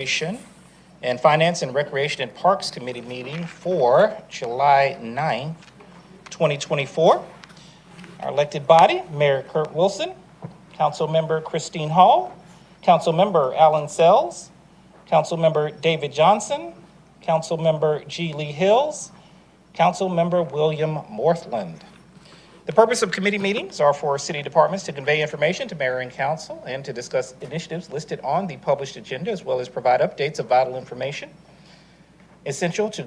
and Finance and Recreation and Parks Committee meeting for July 9th, 2024. Our elected body, Mayor Kurt Wilson, Councilmember Christine Hall, Councilmember Alan Sells, Councilmember David Johnson, Councilmember G. Lee Hills, Councilmember William Morthland. The purpose of committee meetings are for city departments to convey information to mayor and council and to discuss initiatives listed on the published agenda, as well as provide updates of vital information essential to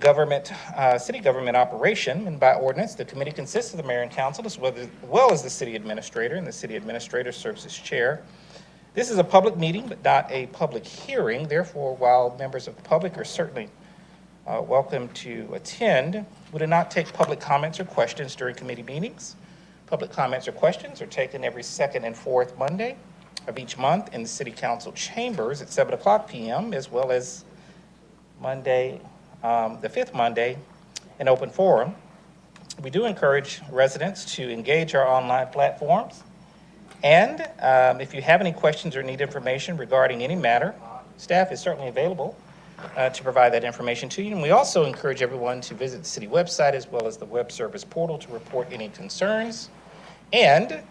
city government operation. And by ordinance, the committee consists of the mayor and council, as well as the city administrator, and the city administrator serves as chair. This is a public meeting, but not a public hearing. Therefore, while members of the public are certainly welcome to attend, we do not take public comments or questions during committee meetings. Public comments or questions are taken every second and fourth Monday of each month in the city council chambers at 7:00 p.m., as well as Monday, the fifth Monday, in open forum. We do encourage residents to engage our online platforms. And if you have any questions or need information regarding any matter, staff is certainly available to provide that information to you. And we also encourage everyone to visit the city website as well as the web service portal to report any concerns. And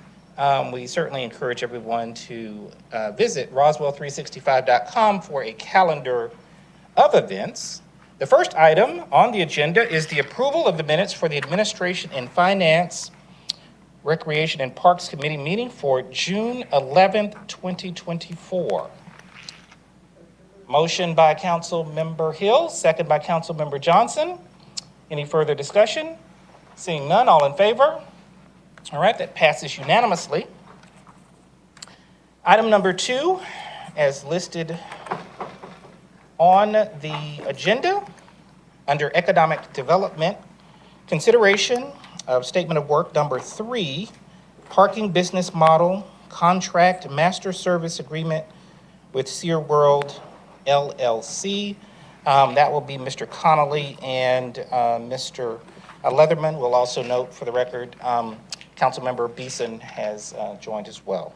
we certainly encourage everyone to visit Roswell365.com for a calendar of events. The first item on the agenda is the approval of the minutes for the Administration and Finance, Recreation and Parks Committee meeting for June 11th, 2024. Motion by Council Member Hill, second by Council Member Johnson. Any further discussion? Seeing none, all in favor? All right, that passes unanimously. Item number 2, as listed on the agenda, under Economic Development, consideration of Statement of Work number 3, Parking Business Model Contract Master Service Agreement with Sear World LLC. That will be Mr. Connolly and Mr. Leatherman. Will also note for the record, Councilmember Beeson has joined as well.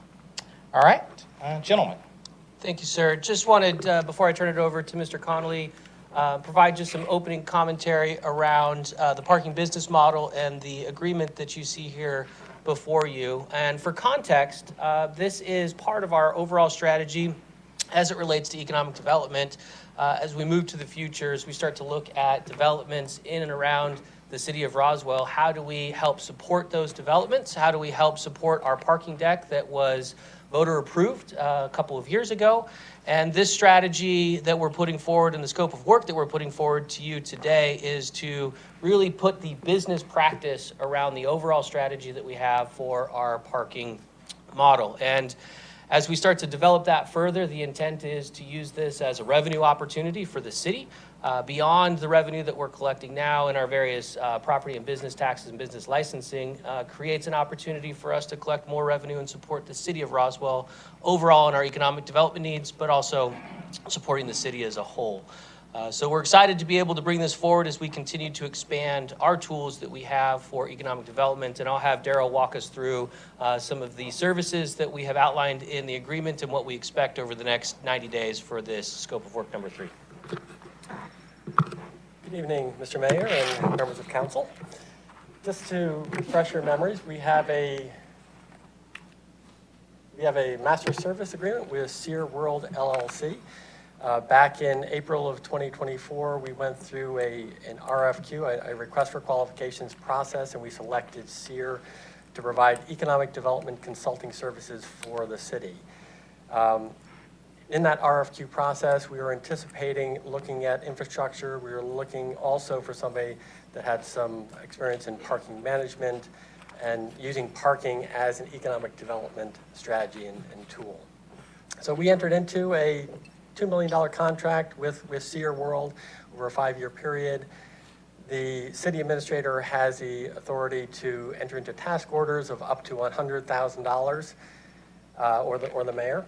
All right, gentlemen. Thank you, sir. Just wanted, before I turn it over to Mr. Connolly, provide just some opening commentary around the parking business model and the agreement that you see here before you. And for context, this is part of our overall strategy as it relates to economic development. As we move to the future, as we start to look at developments in and around the city of Roswell, how do we help support those developments? How do we help support our parking deck that was voter approved a couple of years ago? And this strategy that we're putting forward and the scope of work that we're putting forward to you today is to really put the business practice around the overall strategy that we have for our parking model. And as we start to develop that further, the intent is to use this as a revenue opportunity for the city, beyond the revenue that we're collecting now in our various property and business taxes and business licensing, creates an opportunity for us to collect more revenue and support the city of Roswell overall in our economic development needs, but also supporting the city as a whole. So we're excited to be able to bring this forward as we continue to expand our tools that we have for economic development. And I'll have Daryl walk us through some of the services that we have outlined in the agreement and what we expect over the next 90 days for this scope of work number 3. Good evening, Mr. Mayor and members of council. Just to refresh your memories, we have a master service agreement with Sear World LLC. Back in April of 2024, we went through an RFQ, a request for qualifications process, and we selected Sear to provide economic development consulting services for the city. In that RFQ process, we were anticipating looking at infrastructure. We were looking also for somebody that had some experience in parking management and using parking as an economic development strategy and tool. So we entered into a $2 million contract with Sear World over a 5-year period. The city administrator has the authority to enter into task orders of up to $100,000, or the mayor.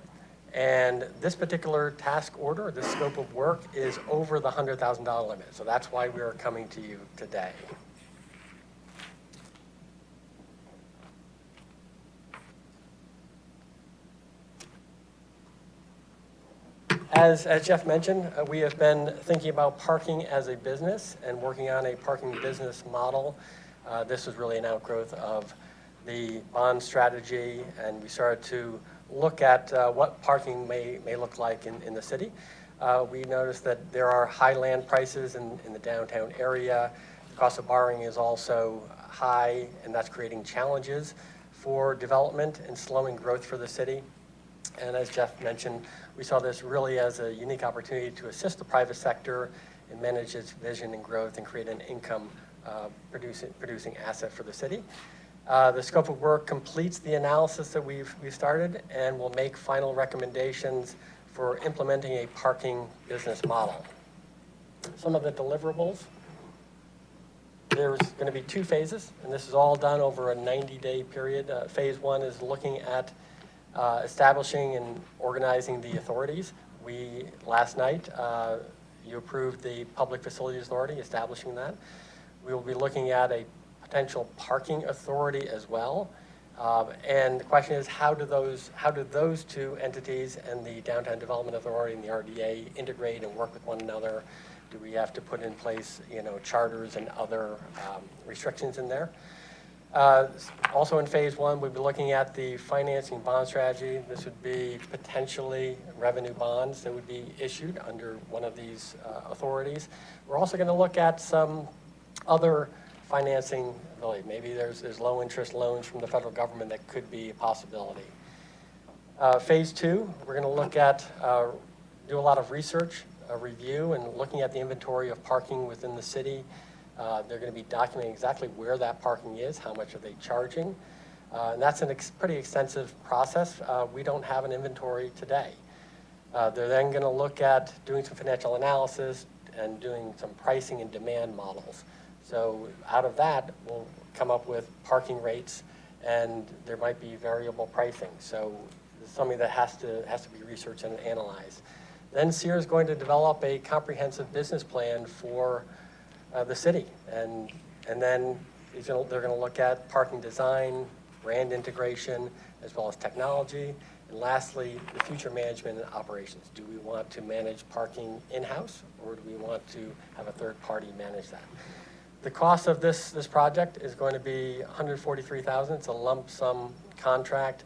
And this particular task order, this scope of work, is over the $100,000 limit. So that's why we are coming to you today. As Jeff mentioned, we have been thinking about parking as a business and working on a parking business model. This was really an outgrowth of the bond strategy, and we started to look at what parking may look like in the city. We noticed that there are high land prices in the downtown area. The cost of borrowing is also high, and that's creating challenges for development and slowing growth for the city. And as Jeff mentioned, we saw this really as a unique opportunity to assist the private sector and manage its vision and growth and create an income producing asset for the city. The scope of work completes the analysis that we've started and will make final recommendations for implementing a parking business model. Some of the deliverables. There's going to be 2 phases, and this is all done over a 90-day period. Phase 1 is looking at establishing and organizing the authorities. Last night, you approved the Public Facilities Authority, establishing that. We will be looking at a potential parking authority as well. And the question is, how do those 2 entities and the Downtown Development Authority and the RDA integrate and work with one another? Do we have to put in place, charters and other restrictions in there? Also in phase 1, we'll be looking at the financing bond strategy. This would be potentially revenue bonds that would be issued under one of these authorities. We're also going to look at some other financing, really. Maybe there's low interest loans from the federal government that could be a possibility. Phase 2, we're going to look at, do a lot of research, review, and looking at the inventory of parking within the city. They're going to be documenting exactly where that parking is, how much are they charging. And that's a pretty extensive process. We don't have an inventory today. They're then going to look at doing some financial analysis and doing some pricing and demand models. So out of that, we'll come up with parking rates, and there might be variable pricing. So it's something that has to be researched and analyzed. Then SEER is going to develop a comprehensive business plan for the city, and then they're going to look at parking design, brand integration, as well as technology, and lastly, the future management and operations. Do we want to manage parking in-house, or do we want to have a third party manage that? The cost of this project is going to be $143,000. It's a lump sum contract.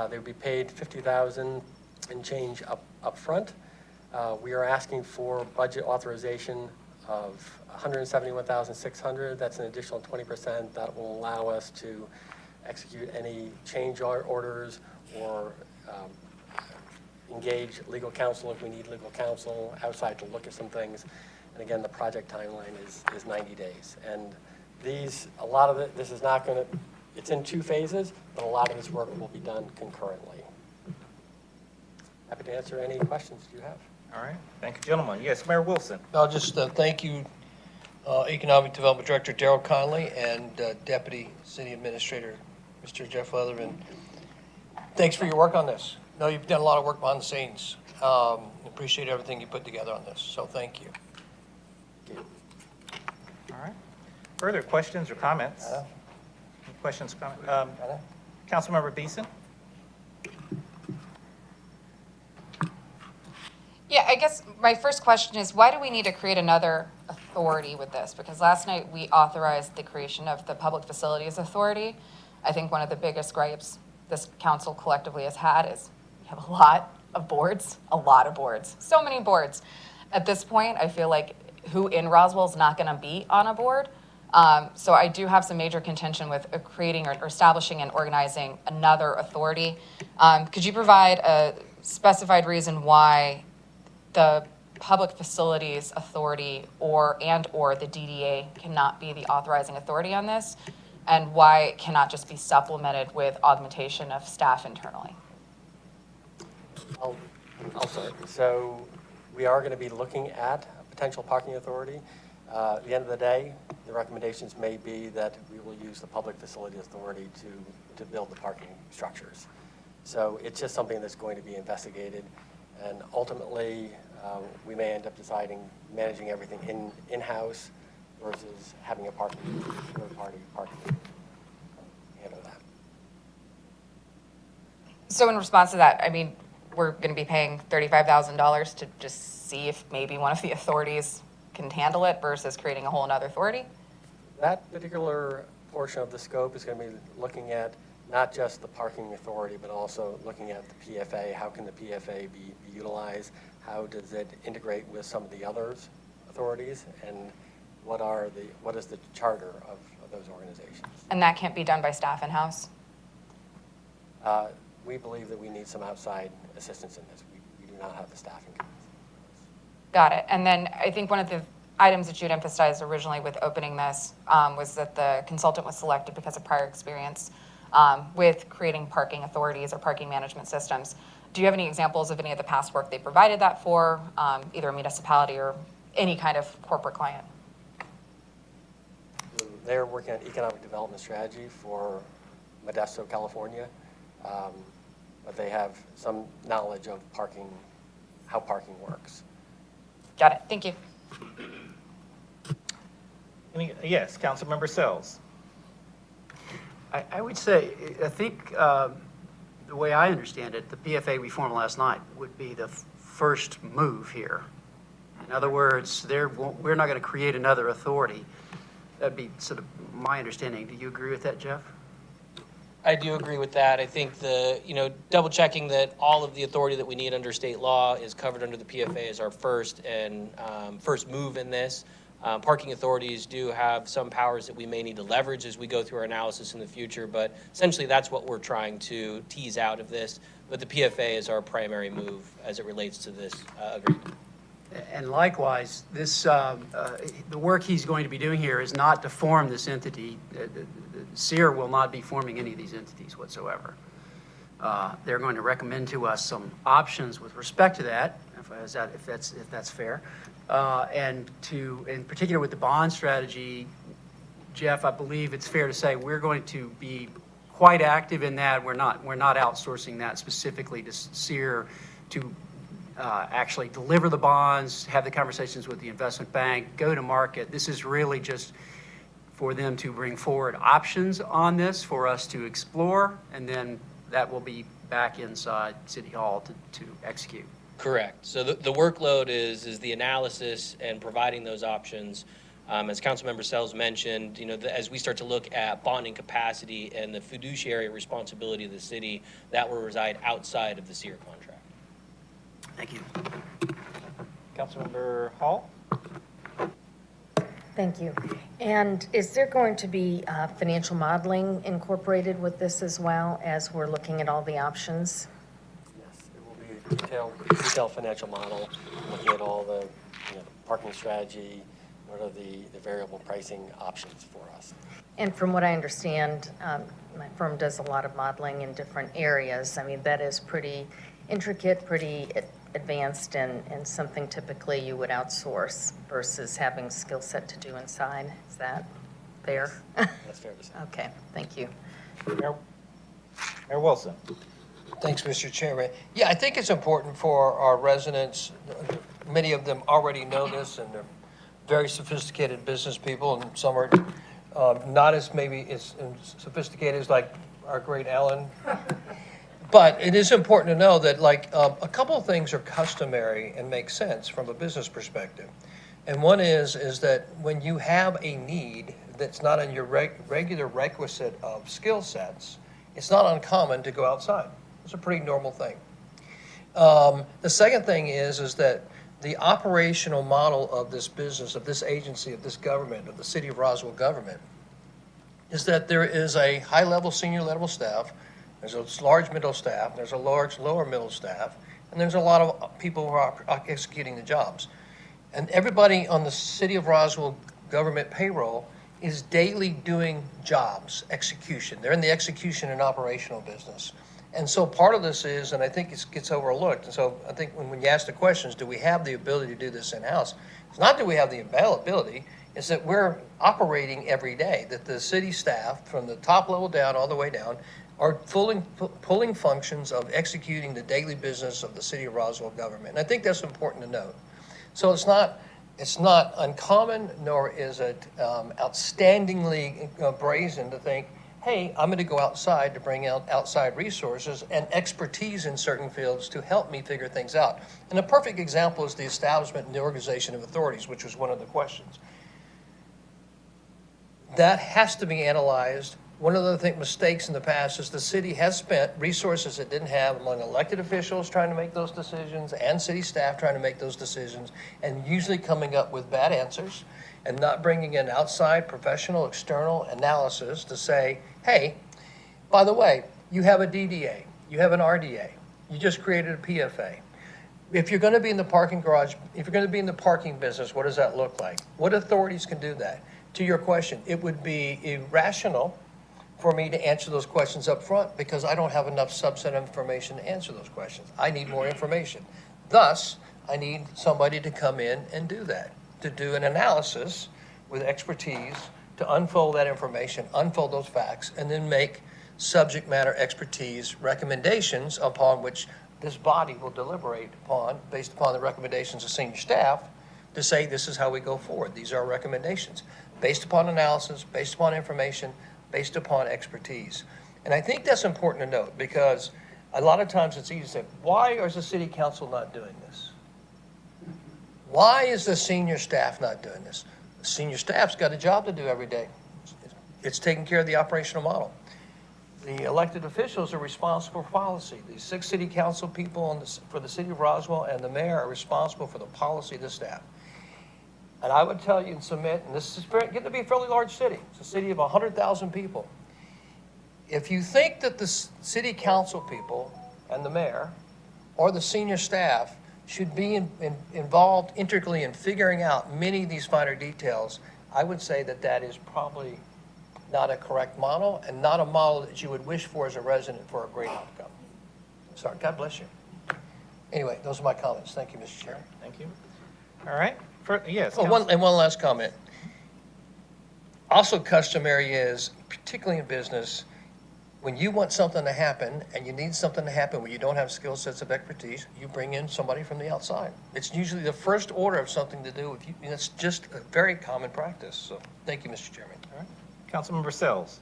They would be paid $50,000 and change up front. We are asking for budget authorization of $171,600. That's an additional 20%. That will allow us to execute any change orders or engage legal counsel if we need legal counsel outside to look at some things. And again, the project timeline is 90 days. And a lot of this is not going to, it's in 2 phases, but a lot of this work will be done concurrently. Happy to answer any questions you have. All right, thank you, gentlemen. Yes, Mayor Wilson. I'll just thank you, Economic Development Director Darrell Conley and Deputy City Administrator Mr. Jeff Leatherman. Thanks for your work on this. I know you've done a lot of work behind the scenes. Appreciate everything you put together on this, so thank you. All right. Further questions or comments? Any questions, comments? Councilmember Beeson? Yeah, I guess my first question is, why do we need to create another authority with this? Because last night we authorized the creation of the Public Facilities Authority. I think one of the biggest gripes this council collectively has had is we have a lot of boards, so many boards. At this point, I feel like who in Roswell is not going to be on a board. So I do have some major contention with creating or establishing and organizing another authority. Could you provide a specified reason why the Public Facilities Authority or the DDA cannot be the authorizing authority on this, and why it cannot just be supplemented with augmentation of staff internally? I'll start. So we are going to be looking at a potential parking authority. At the end of the day, the recommendations may be that we will use the Public Facilities Authority to build the parking structures. So it's just something that's going to be investigated, and ultimately we may end up deciding managing everything in-house versus having a third-party parking handle that. So in response to that, I mean, we're going to be paying $35,000 to just see if maybe one of the authorities can handle it versus creating a whole another authority? That particular portion of the scope is going to be looking at not just the parking authority, but also looking at the PFA. How can the PFA be utilized? How does it integrate with some of the others authorities? And what is the charter of those organizations? And that can't be done by staff in-house? We believe that we need some outside assistance in this. We do not have the staffing. Got it. And then I think one of the items that you'd emphasized originally with opening this was that the consultant was selected because of prior experience with creating parking authorities or parking management systems. Do you have any examples of any of the past work they provided that for, either a municipality or any kind of corporate client? They're working on economic development strategy for Modesto, California, but they have some knowledge of parking, how parking works. Got it. Thank you. Yes, Councilmember Sells. I would say, I think the way I understand it, the PFA we formed last night would be the first move here. In other words, we're not going to create another authority. That'd be sort of my understanding. Do you agree with that, Jeff? I do agree with that. I think double checking that all of the authority that we need under state law is covered under the PFA is our first move in this. Parking authorities do have some powers that we may need to leverage as we go through our analysis in the future, but essentially that's what we're trying to tease out of this. But the PFA is our primary move as it relates to this agreement. And likewise, the work he's going to be doing here is not to form this entity. SEER will not be forming any of these entities whatsoever. They're going to recommend to us some options with respect to that, if that's fair. And in particular with the bond strategy, Jeff, I believe it's fair to say we're going to be quite active in that. We're not outsourcing that specifically to SEER to actually deliver the bonds, have the conversations with the investment bank, go to market. This is really just for them to bring forward options on this for us to explore, and then that will be back inside City Hall to execute. Correct. So the workload is the analysis and providing those options. As Councilmember Sells mentioned, as we start to look at bonding capacity and the fiduciary responsibility of the city, that will reside outside of the SEER contract. Thank you. Councilmember Hall? Thank you. And is there going to be financial modeling incorporated with this as well as we're looking at all the options? Yes, it will be a detailed financial model, looking at all the parking strategy, what are the variable pricing options for us. And from what I understand, my firm does a lot of modeling in different areas. I mean, that is pretty intricate, pretty advanced, and something typically you would outsource versus having skill set to do inside. Is that fair? That's fair to say. Okay, thank you. Mayor Wilson? Thanks, Mr. Chairman. Yeah, I think it's important for our residents. Many of them already know this, and they're very sophisticated business people, and some are not as sophisticated as like our great Ellen. But it is important to know that a couple of things are customary and make sense from a business perspective. And one is that when you have a need that's not in your regular requisite of skill sets, it's not uncommon to go outside. It's a pretty normal thing. The second thing is that the operational model of this business, of this agency, of this government, of the City of Roswell government, is that there is a high-level, senior-level staff. There's a large middle staff, there's a large lower middle staff, and there's a lot of people who are executing the jobs. And everybody on the City of Roswell government payroll is daily doing jobs, execution. They're in the execution and operational business. And so part of this is, and I think it gets overlooked, and so I think when you ask the questions, do we have the ability to do this in-house? It's not that we have the availability, it's that we're operating every day, that the city staff, from the top level down, all the way down, are pulling functions of executing the daily business of the City of Roswell government. And I think that's important to note. So it's not uncommon, nor is it outstandingly brazen to think hey, I'm going to go outside to bring out outside resources and expertise in certain fields to help me figure things out. And a perfect example is the establishment and the organization of authorities, which was one of the questions. That has to be analyzed. One of the mistakes in the past is the city has spent resources it didn't have among elected officials trying to make those decisions and city staff trying to make those decisions, and usually coming up with bad answers and not bringing in outside professional external analysis to say, hey, by the way, you have a DDA, you have an RDA, you just created a PFA. If you're going to be in the parking garage, if you're going to be in the parking business, what does that look like? What authorities can do that? To your question, it would be irrational for me to answer those questions up front because I don't have enough subset information to answer those questions. I need more information. Thus, I need somebody to come in and do that, to do an analysis with expertise, to unfold that information, unfold those facts, and then make subject matter expertise recommendations upon which this body will deliberate upon, based upon the recommendations of senior staff, to say this is how we go forward. These are our recommendations, based upon analysis, based upon information, based upon expertise. And I think that's important to note because a lot of times it's easy to say, why is the city council not doing this? Why is the senior staff not doing this? The senior staff's got a job to do every day. It's taking care of the operational model. The elected officials are responsible for policy. The 6 city council people for the city of Roswell and the mayor are responsible for the policy of the staff. And I would tell you and submit, and this is getting to be a fairly large city. It's a city of 100,000 people. If you think that the city council people and the mayor or the senior staff should be involved integrally in figuring out many of these finer details, I would say that that is probably not a correct model and not a model that you would wish for as a resident for a great outcome. Sorry, God bless you. Anyway, those are my comments. Thank you, Mr. Chair. Thank you. All right. Yes. Oh, one last comment. Also customary is, particularly in business, when you want something to happen and you need something to happen where you don't have skill sets of expertise, you bring in somebody from the outside. It's usually the first order of something to do with you, and it's just a very common practice. So thank you, Mr. Chairman. All right. Councilmember Sells.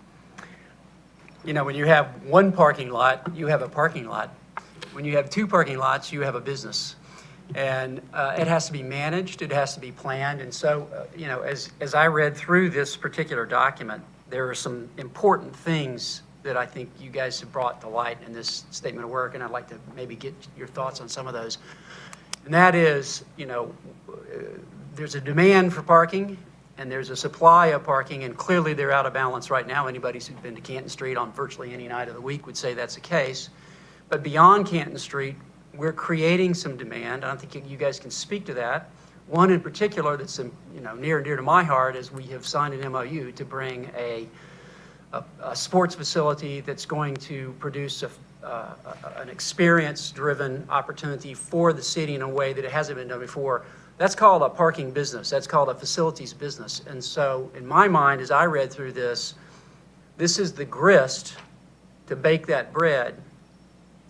You know, when you have one parking lot, you have a parking lot. When you have 2 parking lots, you have a business. And it has to be managed, it has to be planned. And so, you know, as I read through this particular document, there are some important things that I think you guys have brought to light in this statement of work, and I'd like to maybe get your thoughts on some of those. And that is, you know, there's a demand for parking, and there's a supply of parking, and clearly they're out of balance right now. Anybody who's been to Canton Street on virtually any night of the week would say that's the case. But beyond Canton Street, we're creating some demand. I don't think you guys can speak to that. One in particular that's near and dear to my heart is we have signed an MOU to bring a sports facility that's going to produce an experience-driven opportunity for the city in a way that it hasn't been done before. That's called a parking business. That's called a facilities business. And so in my mind, as I read through this is the grist to bake that bread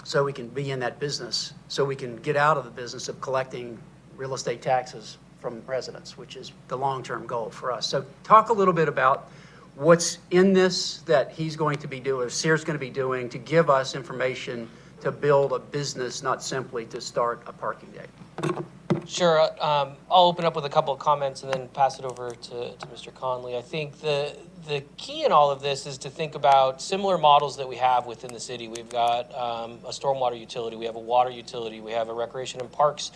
so we can be in that business, so we can get out of the business of collecting real estate taxes from residents, which is the long-term goal for us. So talk a little bit about what's in this that he's going to be doing, or Sear's going to be doing, to give us information to build a business, not simply to start a parking day. Sure. I'll open up with a couple of comments and then pass it over to Mr. Conley. I think the key in all of this is to think about similar models that we have within the city. We've got a stormwater utility, we have a water utility, we have a recreation and parks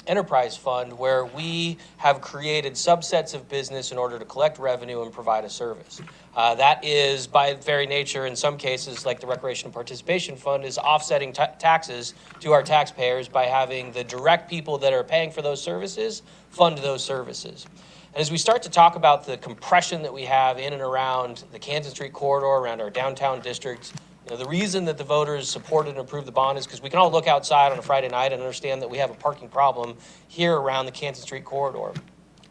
enterprise fund where we have created subsets of business in order to collect revenue and provide a service. That is, by very nature, in some cases, like the Recreation and Participation Fund, is offsetting taxes to our taxpayers by having the direct people that are paying for those services fund those services. And as we start to talk about the compression that we have in and around the Canton Street corridor, around our downtown districts, the reason that the voters supported and approved the bond is because we can all look outside on a Friday night and understand that we have a parking problem here around the Canton Street corridor.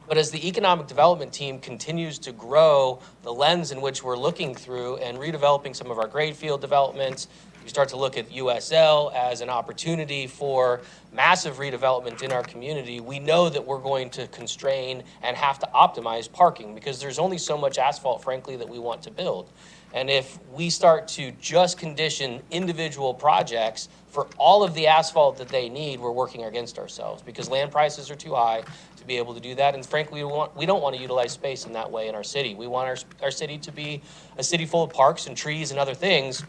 But as the economic development team continues to grow the lens in which we're looking through and redeveloping some of our grade field developments, we start to look at USL as an opportunity for massive redevelopment in our community. We know that we're going to constrain and have to optimize parking because there's only so much asphalt, frankly, that we want to build. And if we start to just condition individual projects for all of the asphalt that they need, we're working against ourselves because land prices are too high to be able to do that. And frankly, we don't want to utilize space in that way in our city. We want our city to be a city full of parks and trees and other things,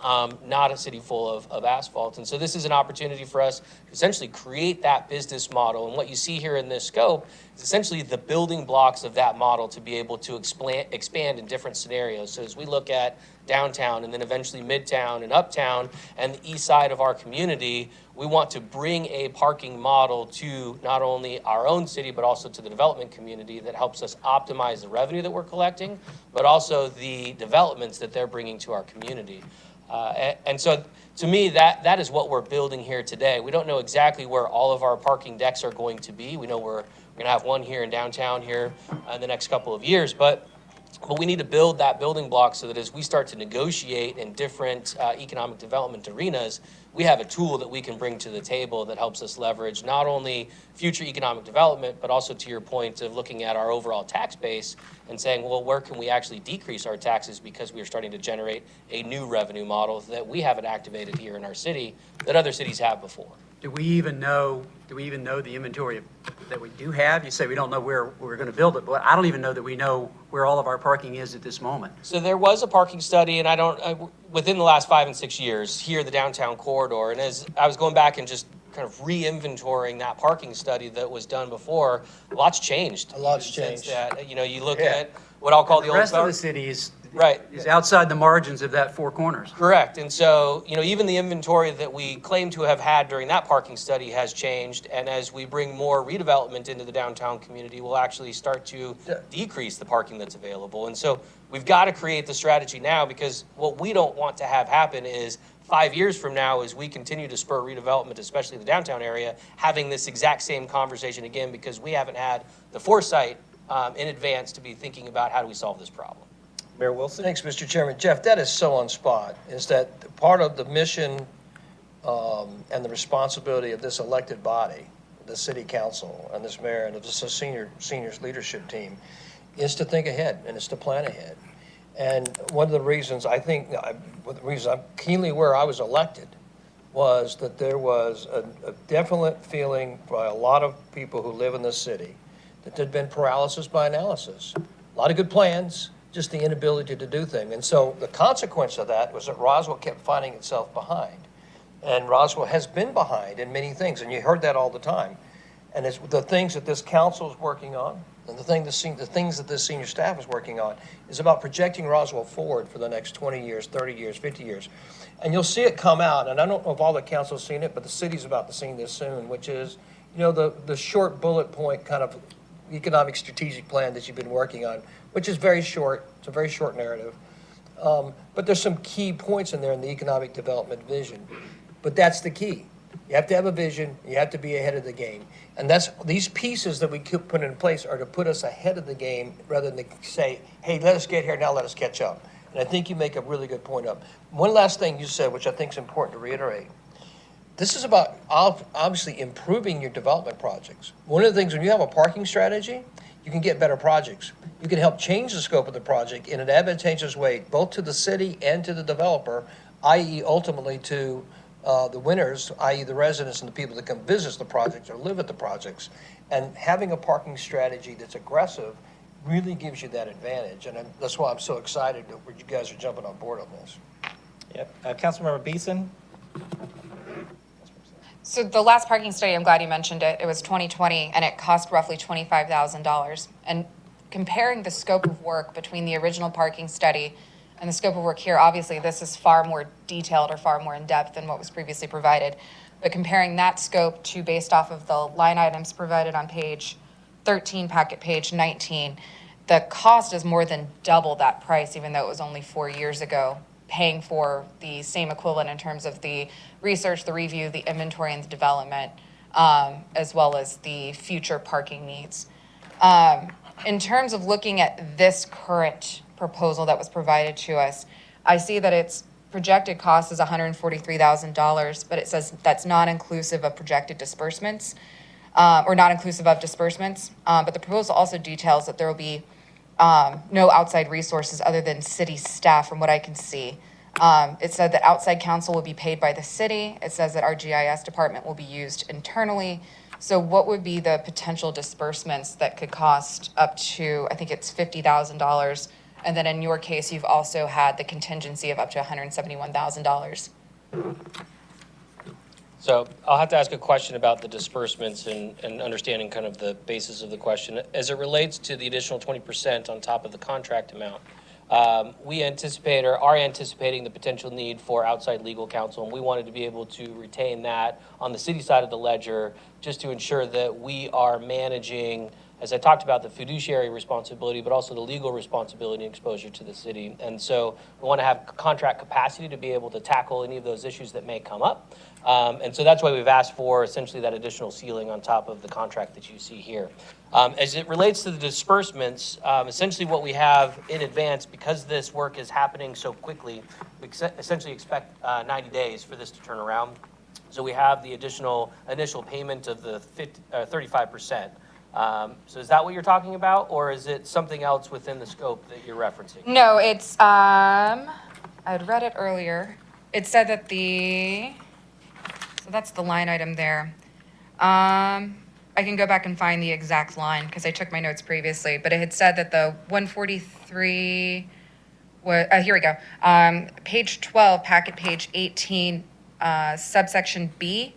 not a city full of asphalt. And so this is an opportunity for us to essentially create that business model. And what you see here in this scope is essentially the building blocks of that model to be able to expand in different scenarios. So as we look at downtown and then eventually midtown and uptown and the east side of our community, we want to bring a parking model to not only our own city, but also to the development community that helps us optimize the revenue that we're collecting, but also the developments that they're bringing to our community. And so to me, that is what we're building here today. We don't know exactly where all of our parking decks are going to be. We know we're going to have one here in downtown here in the next couple of years, but we need to build that building block so that as we start to negotiate in different economic development arenas, we have a tool that we can bring to the table that helps us leverage not only future economic development, but also to your point of looking at our overall tax base and saying, well, where can we actually decrease our taxes because we are starting to generate a new revenue model that we haven't activated here in our city that other cities have before. Do we even know the inventory that we do have? You say we don't know where we're going to build it, but I don't even know that we know where all of our parking is at this moment. So there was a parking study, and within the last 5 and 6 years here, the downtown corridor. And as I was going back and just kind of re-inventorying that parking study that was done before, a lot's changed. A lot's in the sense changed. that, you look Yeah. at what I'll call the The old. rest of the city is Right. outside the margins of that four corners. Correct. And so, even the inventory that we claim to have had during that parking study has changed. And as we bring more redevelopment into the downtown community, we'll actually start to decrease the parking that's available. And so we've got to create the strategy now, because what we don't want to have happen is 5 years from now, as we continue to spur redevelopment, especially the downtown area, having this exact same conversation again, because we haven't had the foresight in advance to be thinking about how do we solve this problem. Mayor Wilson? Thanks, Mr. Chairman. Jeff, that is so on spot, is that part of the mission and the responsibility of this elected body, the city council and this mayor and this seniors leadership team, is to think ahead and is to plan ahead. And one of the reasons I'm keenly aware I was elected was that there was a definite feeling by a lot of people who live in this city that there'd been paralysis by analysis. A lot of good plans, just the inability to do things. And so the consequence of that was that Roswell kept finding itself behind. And Roswell has been behind in many things, and you heard that all the time. And it's the things that this council is working on, and the things that this senior staff is working on, is about projecting Roswell forward for the next 20 years, 30 years, 50 years. And you'll see it come out, and I don't know if all the council's seen it, but the city's about to see this soon, which is, the short bullet point kind of economic strategic plan that you've been working on, which is very short. It's a very short narrative. But there's some key points in there in the economic development vision. But that's the key. You have to have a vision. You have to be ahead of the game. And these pieces that we could put in place are to put us ahead of the game rather than to say, hey, let us get here, now let us catch up. And I think you make a really good point up. One last thing you said, which I think is important to reiterate. This is about obviously improving your development projects. One of the things, when you have a parking strategy, you can get better projects. You can help change the scope of the project in an advantageous way, both to the city and to the developer, i.e. ultimately to the winners, i.e. the residents and the people that come visit the projects or live at the projects. And having a parking strategy that's aggressive really gives you that advantage. And that's why I'm so excited that you guys are jumping on board on this. Yep. Councilmember Beeson? So the last parking study, I'm glad you mentioned it. It was 2020, and it cost roughly $25,000. And comparing the scope of work between the original parking study and the scope of work here, obviously this is far more detailed or far more in depth than what was previously provided. But comparing that scope to based off of the line items provided on page 13, packet page 19, the cost is more than double that price, even though it was only 4 years ago, paying for the same equivalent in terms of the research, the review, the inventory, and the development, as well as the future parking needs. In terms of looking at this current proposal that was provided to us, I see that its projected cost is $143,000, but it says that's not inclusive of projected disbursements, or not inclusive of disbursements. But the proposal also details that there will be no outside resources other than city staff, from what I can see. It said that outside counsel will be paid by the city. It says that our GIS department will be used internally. So what would be the potential disbursements that could cost up to, I think it's $50,000? And then in your case, you've also had the contingency of up to $171,000. So I'll have to ask a question about the disbursements and understanding kind of the basis of the question. As it relates to the additional 20% on top of the contract amount, we anticipate or are anticipating the potential need for outside legal counsel, and we wanted to be able to retain that on the city side of the ledger just to ensure that we are managing, as I talked about, the fiduciary responsibility, but also the legal responsibility and exposure to the city. And so we want to have contract capacity to be able to tackle any of those issues that may come up. And so that's why we've asked for essentially that additional ceiling on top of the contract that you see here. As it relates to the disbursements, essentially what we have in advance, because this work is happening so quickly, we essentially expect 90 days for this to turn around. So we have the additional initial payment of the 35%. So is that what you're talking about, or is it something else within the scope that you're referencing? No, it's, I had read it earlier. It said that so that's the line item there. I can go back and find the exact line because I took my notes previously, but it had said that the 143, here we go. Page 12, packet page 18, subsection B.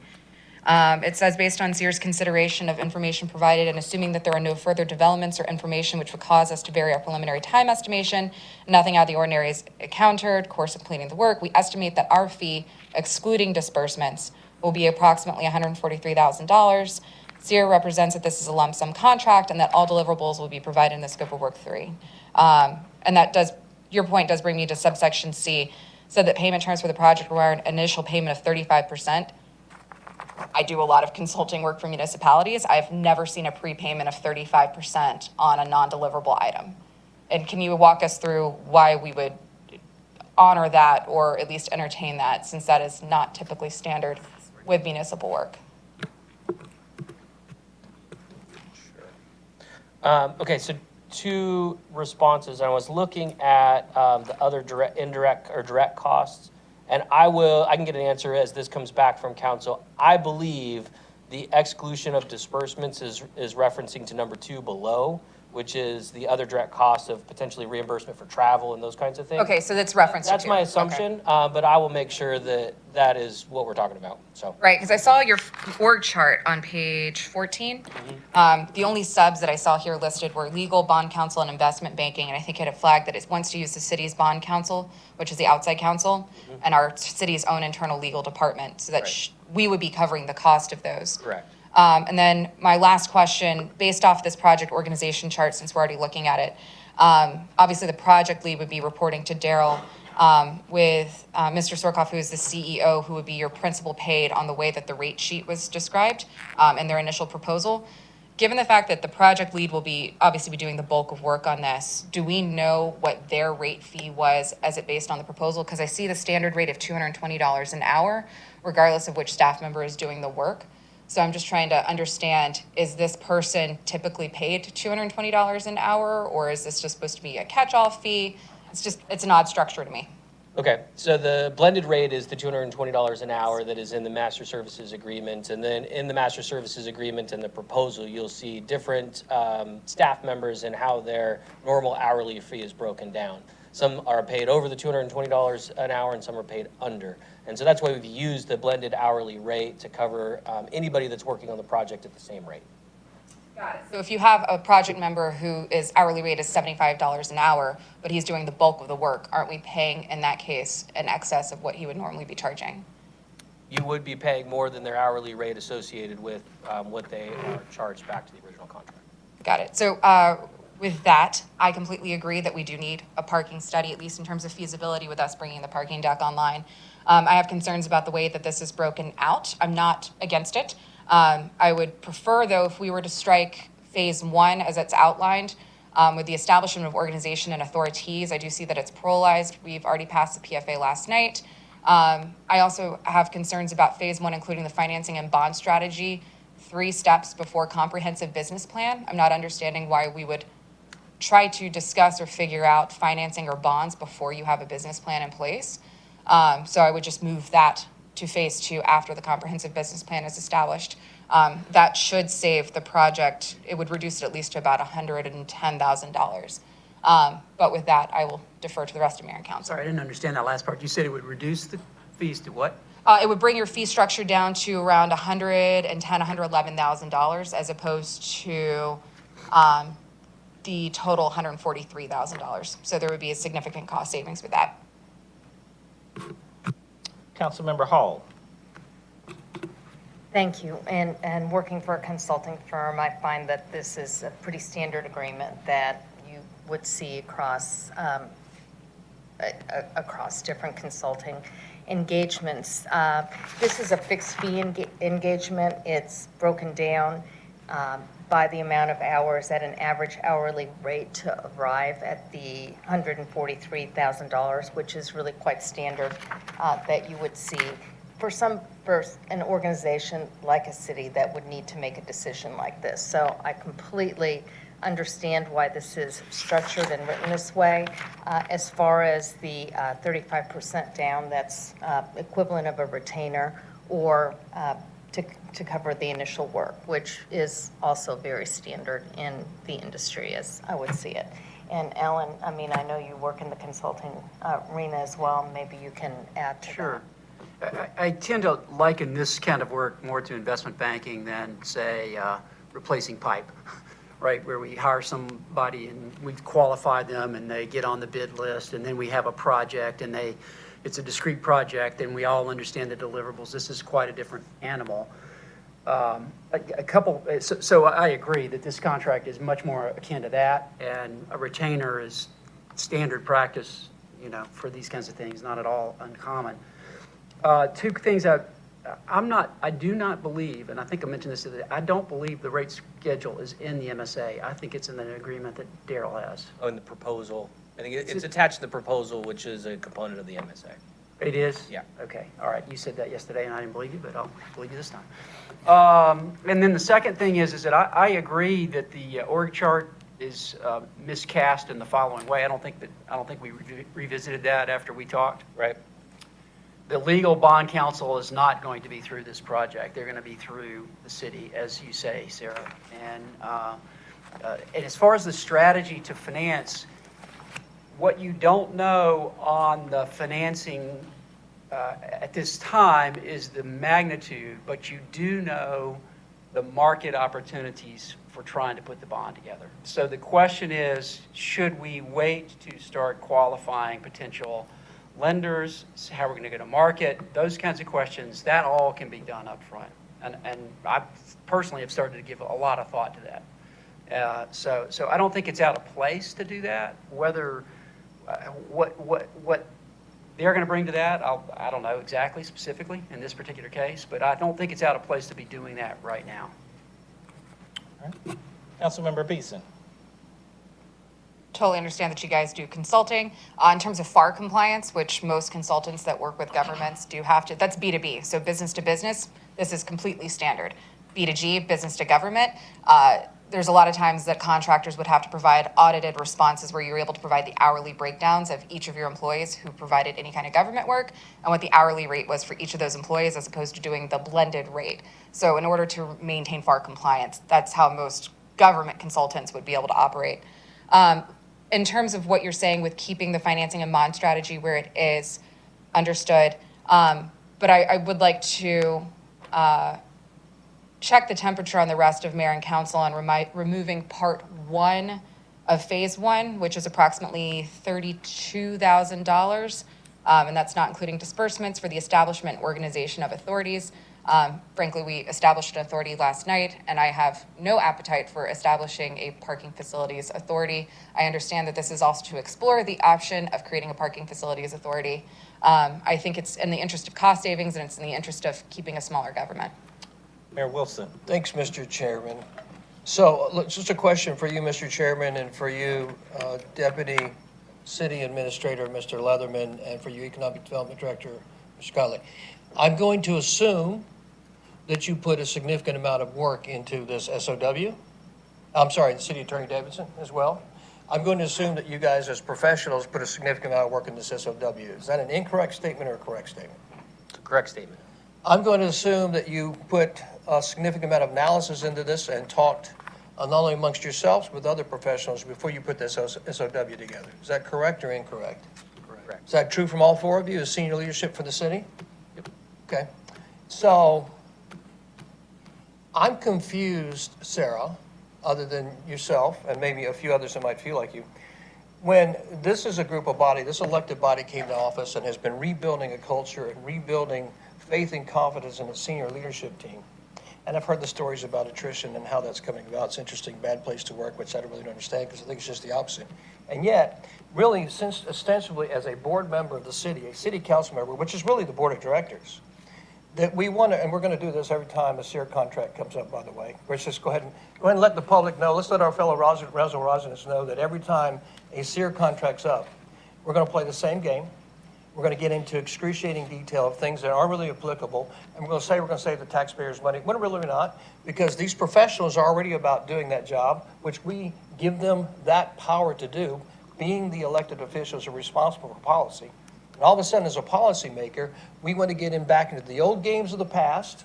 It says, based on Sears' consideration of information provided and assuming that there are no further developments or information which would cause us to vary our preliminary time estimation, nothing out of the ordinary is encountered, course of completing the work, we estimate that our fee, excluding disbursements, will be approximately $143,000. Sears represents that this is a lump sum contract and that all deliverables will be provided in the scope of work 3. And that does, your point does bring me to subsection C, said that payment terms for the project require an initial payment of 35%. I do a lot of consulting work for municipalities. I've never seen a prepayment of 35% on a non-deliverable item. And can you walk us through why we would honor that or at least entertain that, since that is not typically standard with municipal work? Okay, so 2 responses. I was looking at the other indirect or direct costs, and I can get an answer as this comes back from council. I believe the exclusion of disbursements is referencing to number 2 below, which is the other direct costs of potentially reimbursement for travel and those kinds of things. Okay, so that's referenced. That's my assumption, but I will make sure that that is what we're talking about, so. Right, because I saw your org chart on page 14. The only subs that I saw here listed were legal, bond counsel, and investment banking, and I think it had a flag that it wants to use the city's bond counsel, which is the outside counsel, and our city's own internal legal department, so that Right. we would be covering the cost of those. Correct. And then my last question, based off this project organization chart, since we're already looking at it, obviously the project lead would be reporting to Daryl, with Mr. Sorkoff, who is the CEO, who would be your principal paid on the way that the rate sheet was described in their initial proposal. Given the fact that the project lead will be obviously be doing the bulk of work on this, do we know what their rate fee was as it based on the proposal? Because I see the standard rate of $220 an hour, regardless of which staff member is doing the work. So I'm just trying to understand, is this person typically paid $220 an hour, or is this just supposed to be a catch-all fee? It's an odd structure to me. Okay, so the blended rate is the $220 an hour that is in the master services agreement. And then in the master services agreement and the proposal, you'll see different staff members and how their normal hourly fee is broken down. Some are paid over the $220 an hour and some are paid under. And so that's why we've used the blended hourly rate to cover anybody that's working on the project at the same rate. Got it. So if you have a project member who is hourly rate is $75 an hour, but he's doing the bulk of the work, aren't we paying, in that case, in excess of what he would normally be charging? You would be paying more than their hourly rate associated with what they are charged back to the original contract. Got it. So with that, I completely agree that we do need a parking study, at least in terms of feasibility with us bringing the parking deck online. I have concerns about the way that this is broken out. I'm not against it. I would prefer, though, if we were to strike phase 1 as it's outlined, with the establishment of organization and authorities. I do see that it's pluralized. We've already passed the PFA last night. I also have concerns about phase 1, including the financing and bond strategy, 3 steps before comprehensive business plan. I'm not understanding why we would try to discuss or figure out financing or bonds before you have a business plan in place. So I would just move that to phase 2 after the comprehensive business plan is established. That should save the project. It would reduce it at least to about $110,000. But with that, I will defer to the rest of Mayor and Council. Sorry, I didn't understand that last part. You said it would reduce the fees to what? It would bring your fee structure down to around $111,000 as opposed to the total $143,000. So there would be a significant cost savings with that. Councilmember Hall. Thank you. And working for a consulting firm, I find that this is a pretty standard agreement that you would see across different consulting engagements. This is a fixed fee engagement. It's broken down by the amount of hours at an average hourly rate to arrive at the $143,000, which is really quite standard that you would see for an organization like a city that would need to make a decision like this. So I completely understand why this is structured and written this way. As far as the 35% down, that's equivalent of a retainer or to cover the initial work, which is also very standard in the industry, as I would see it. And Ellen, I mean, I know you work in the consulting arena as well. Maybe you can add to that. Sure. I tend to liken this kind of work more to investment banking than, say, replacing pipe, right? Where we hire somebody and we've qualified them and they get on the bid list, and then we have a project and it's a discrete project and we all understand the deliverables. This is quite a different animal. So I agree that this contract is much more akin to that, and a retainer is standard practice, for these kinds of things, not at all uncommon. Two things I do not believe, and I think I mentioned this today, I don't believe the rate schedule is in the MSA. I think it's in the agreement that Daryl has. Oh, in the proposal. I think it's attached to the proposal, which is a component of the MSA. It is? Yeah. Okay, all right. You said that yesterday and I didn't believe you, but I'll believe you this time. And then the second thing is that I agree that the org chart is miscast in the following way. I don't think we revisited that after we talked. Right. The legal bond counsel is not going to be through this project. They're going to be through the city, as you say, Sarah. And as far as the strategy to finance, what you don't know on the financing at this time is the magnitude, but you do know the market opportunities for trying to put the bond together. So the question is, should we wait to start qualifying potential lenders, how we're going to go to market, those kinds of questions? That all can be done up front. And I personally have started to give a lot of thought to that. So I don't think it's out of place to do that. Whether what they're going to bring to that, I don't know exactly specifically in this particular case, but I don't think it's out of place to be doing that right now. All right. Councilmember Beeson. Totally understand that you guys do consulting. In terms of FAR compliance, which most consultants that work with governments do have to, that's B2B. So business to business, this is completely standard. B2G, business to government, there's a lot of times that contractors would have to provide audited responses where you're able to provide the hourly breakdowns of each of your employees who provided any kind of government work and what the hourly rate was for each of those employees as opposed to doing the blended rate. So in order to maintain FAR compliance, that's how most government consultants would be able to operate. In terms of what you're saying with keeping the financing and bond strategy where it is, understood. But I would like to check the temperature on the rest of mayor and council on removing part 1 of phase 1, which is approximately $32,000. And that's not including disbursements for the establishment and organization of authorities. Frankly, we established an authority last night, and I have no appetite for establishing a parking facilities authority. I understand that this is also to explore the option of creating a parking facilities authority. I think it's in the interest of cost savings, and it's in the interest of keeping a smaller government. Mayor Wilson. Thanks, Mr. Chairman. So just a question for you, Mr. Chairman, and for you, Deputy City Administrator, Mr. Leatherman, and for you, Economic Development Director, Mr. Conley. I'm going to assume that you put a significant amount of work into this SOW. I'm sorry, the City Attorney Davidson as well. I'm going to assume that you guys as professionals put a significant amount of work in this SOW. Is that an incorrect statement or a correct statement? It's a correct statement. I'm going to assume that you put a significant amount of analysis into this and talked not only amongst yourselves, with other professionals before you put this SOW together. Is that correct or incorrect? Correct. Is that true from all four of you as senior leadership for the city? Yep. Okay. So I'm confused, Sarah, other than yourself and maybe a few others that might feel like you. When this is a group of body, this elected body came to office and has been rebuilding a culture and rebuilding faith and confidence in its senior leadership team. And I've heard the stories about attrition and how that's coming about. It's interesting, bad place to work, which I don't really understand because I think it's just the opposite. And yet, really, since ostensibly as a board member of the city, a city council member, which is really the board of directors, that we want to, and we're going to do this every time a SEER contract comes up, by the way. Let's just go ahead and let the public know. Let's let our fellow Roswell residents know that every time a SEER contract's up, we're going to play the same game. We're going to get into excruciating detail of things that aren't really applicable, and we're going to save the taxpayers money, when really we're not, because these professionals are already about doing that job, which we give them that power to do, being the elected officials are responsible for policy. And all of a sudden, as a policymaker, we want to get in back into the old games of the past,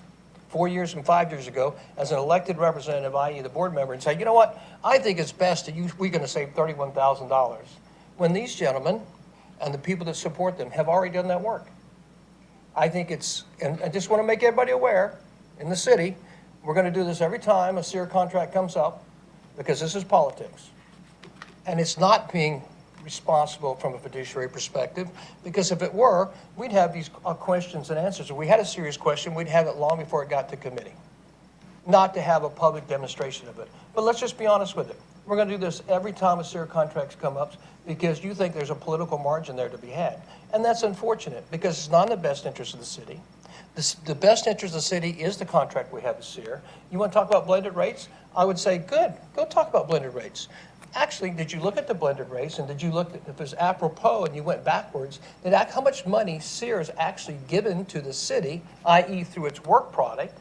4 years and 5 years ago, as an elected representative, i.e. the board member, and say, you know what, I think it's best that we're going to save $31,000. When these gentlemen and the people that support them have already done that work. I think it's, and I just want to make everybody aware, in the city, we're going to do this every time a SEER contract comes up, because this is politics. And it's not being responsible from a fiduciary perspective, because if it were, we'd have these questions and answers. If we had a serious question, we'd have it long before it got to committee, not to have a public demonstration of it. But let's just be honest with it. We're going to do this every time a SEER contracts come up because you think there's a political margin there to be had. And that's unfortunate because it's not in the best interest of the city. The best interest of the city is the contract we have with SEER. You want to talk about blended rates? I would say, good, go talk about blended rates. Actually, did you look at the blended rates and did you look at if it was apropos and you went backwards, how much money SEER is actually given to the city, i.e. through its work product,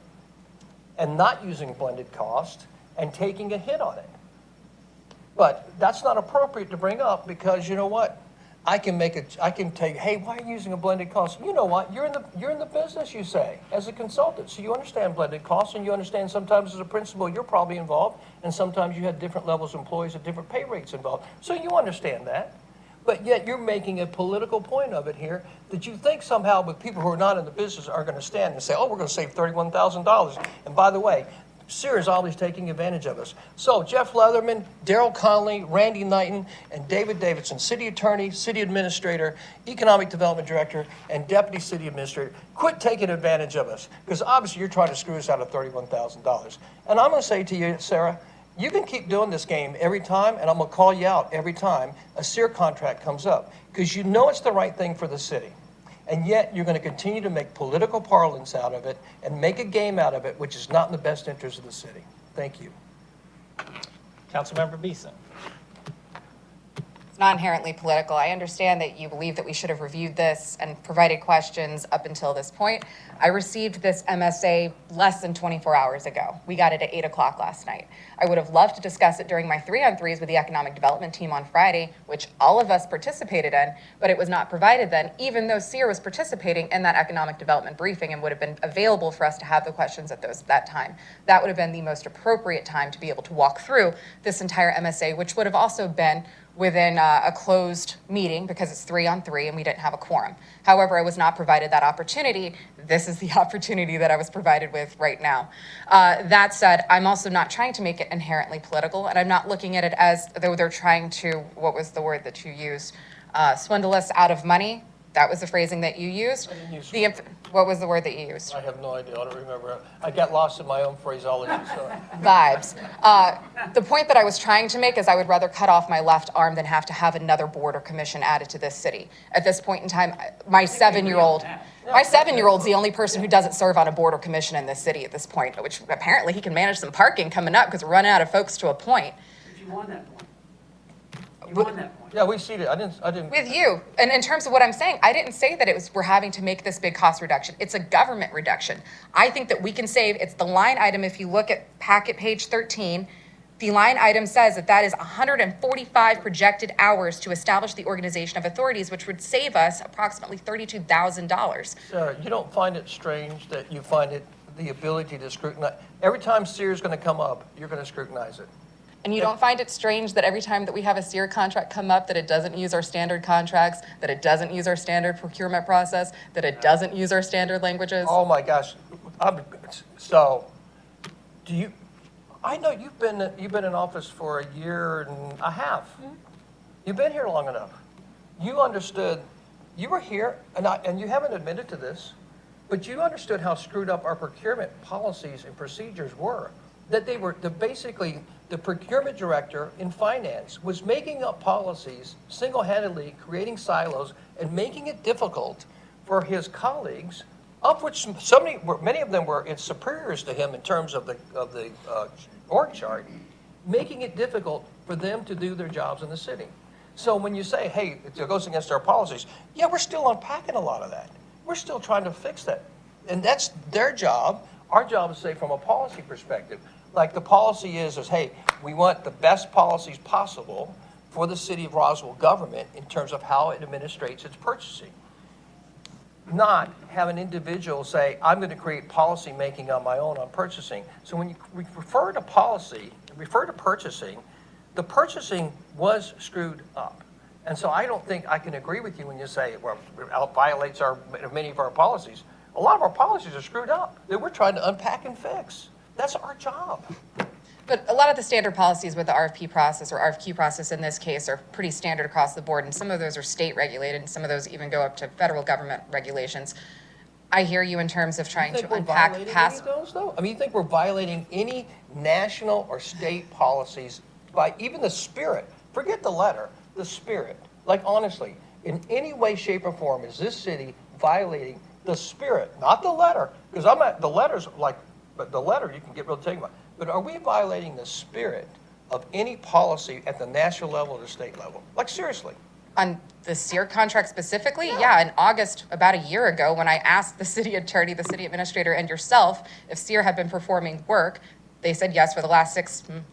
and not using blended cost and taking a hit on it? But that's not appropriate to bring up because you know what? I can take, hey, why are you using a blended cost? You know what? You're in the business, you say, as a consultant. So you understand blended costs and you understand sometimes as a principal you're probably involved and sometimes you had different levels of employees at different pay rates involved. So you understand that. But yet you're making a political point of it here that you think somehow with people who are not in the business are going to stand and say, oh, we're going to save $31,000. And by the way, SEER is always taking advantage of us. So Jeff Leatherman, Daryl Conley, Randy Knighton, and David Davidson, city attorney, city administrator, economic development director, and deputy city administrator, quit taking advantage of us because obviously you're trying to screw us out of $31,000. And I'm going to say to you, Sarah, you can keep doing this game every time, and I'm going to call you out every time a SEER contract comes up because you know it's the right thing for the city. And yet you're going to continue to make political parlance out of it and make a game out of it, which is not in the best interest of the city. Thank you. Councilmember Beeson. It's not inherently political. I understand that you believe that we should have reviewed this and provided questions up until this point. I received this MSA less than 24 hours ago. We got it at 8 o'clock last night. I would have loved to discuss it during my 3-on-3s with the economic development team on Friday, which all of us participated in, but it was not provided then, even though SEER was participating in that economic development briefing and would have been available for us to have the questions at that time. That would have been the most appropriate time to be able to walk through this entire MSA, which would have also been within a closed meeting because it's 3-on-3 and we didn't have a quorum. However, I was not provided that opportunity. This is the opportunity that I was provided with right now. That said, I'm also not trying to make it inherently political, and I'm not looking at it as though they're trying to, what was the word that you used, swindle us out of money. That was the phrasing that you used. I didn't use What was the word that you used? I have no idea. I don't remember. I got lost in my own phraseology. So. Vibes. The point that I was trying to make is I would rather cut off my left arm than have to have another board or commission added to this city. At this point in time, my 7-year-old's the only person who doesn't serve on a board or commission in this city at this point, which apparently he can manage some parking coming up because we're running out of folks to appoint. But you won that point. You won that point. Yeah, we see it. I didn't. With you. And in terms of what I'm saying, I didn't say that we're having to make this big cost reduction. It's a government reduction. I think that we can save, it's the line item, if you look at packet page 13, The line item says that is 145 projected hours to establish the organization of authorities, which would save us approximately $32,000. Sarah, you don't find it strange that you find it the ability to scrutinize? Every time Sears is going to come up, you're going to scrutinize it. And you don't find it strange that every time that we have a SEER contract come up, that it doesn't use our standard contracts, that it doesn't use our standard procurement process, that it doesn't use our standard languages? Oh, my gosh. So, do you, I know you've been in office for a year and a half. You've been here long enough. You understood, you were here, and you haven't admitted to this, but you understood how screwed up our procurement policies and procedures were. That basically, the procurement director in finance was making up policies, single-handedly creating silos and making it difficult for his colleagues, of which many of them were superiors to him in terms of the org chart, making it difficult for them to do their jobs in the city. So when you say, hey, it goes against our policies, yeah, we're still unpacking a lot of that. We're still trying to fix that. And that's their job. Our job is to say from a policy perspective, like the policy is, hey, we want the best policies possible for the city of Roswell government in terms of how it administrates its purchasing. Not have an individual say, I'm going to create policy making on my own on purchasing. So when we refer to policy, refer to purchasing, the purchasing was screwed up. And so I don't think I can agree with you when you say, well, it violates many of our policies. A lot of our policies are screwed up that we're trying to unpack and fix. That's our job. But a lot of the standard policies with the RFP process, or RFQ process in this case, are pretty standard across the board, and some of those are state regulated, and some of those even go up to federal government regulations. I hear you in terms of trying to unpack past. Any of those, though? I mean, you think we're violating any national or state policies by even the spirit? Forget the letter, the spirit. Like, honestly, in any way, shape, or form, is this city violating the spirit, not the letter? Because the letter's like, but the letter you can get real taken about. But are we violating the spirit of any policy at the national level or the state level? Like, seriously. On the SEER contract specifically, yeah, in August, about a year ago, when I asked the city attorney, the city administrator, and yourself if SEER had been performing work, they said yes for the last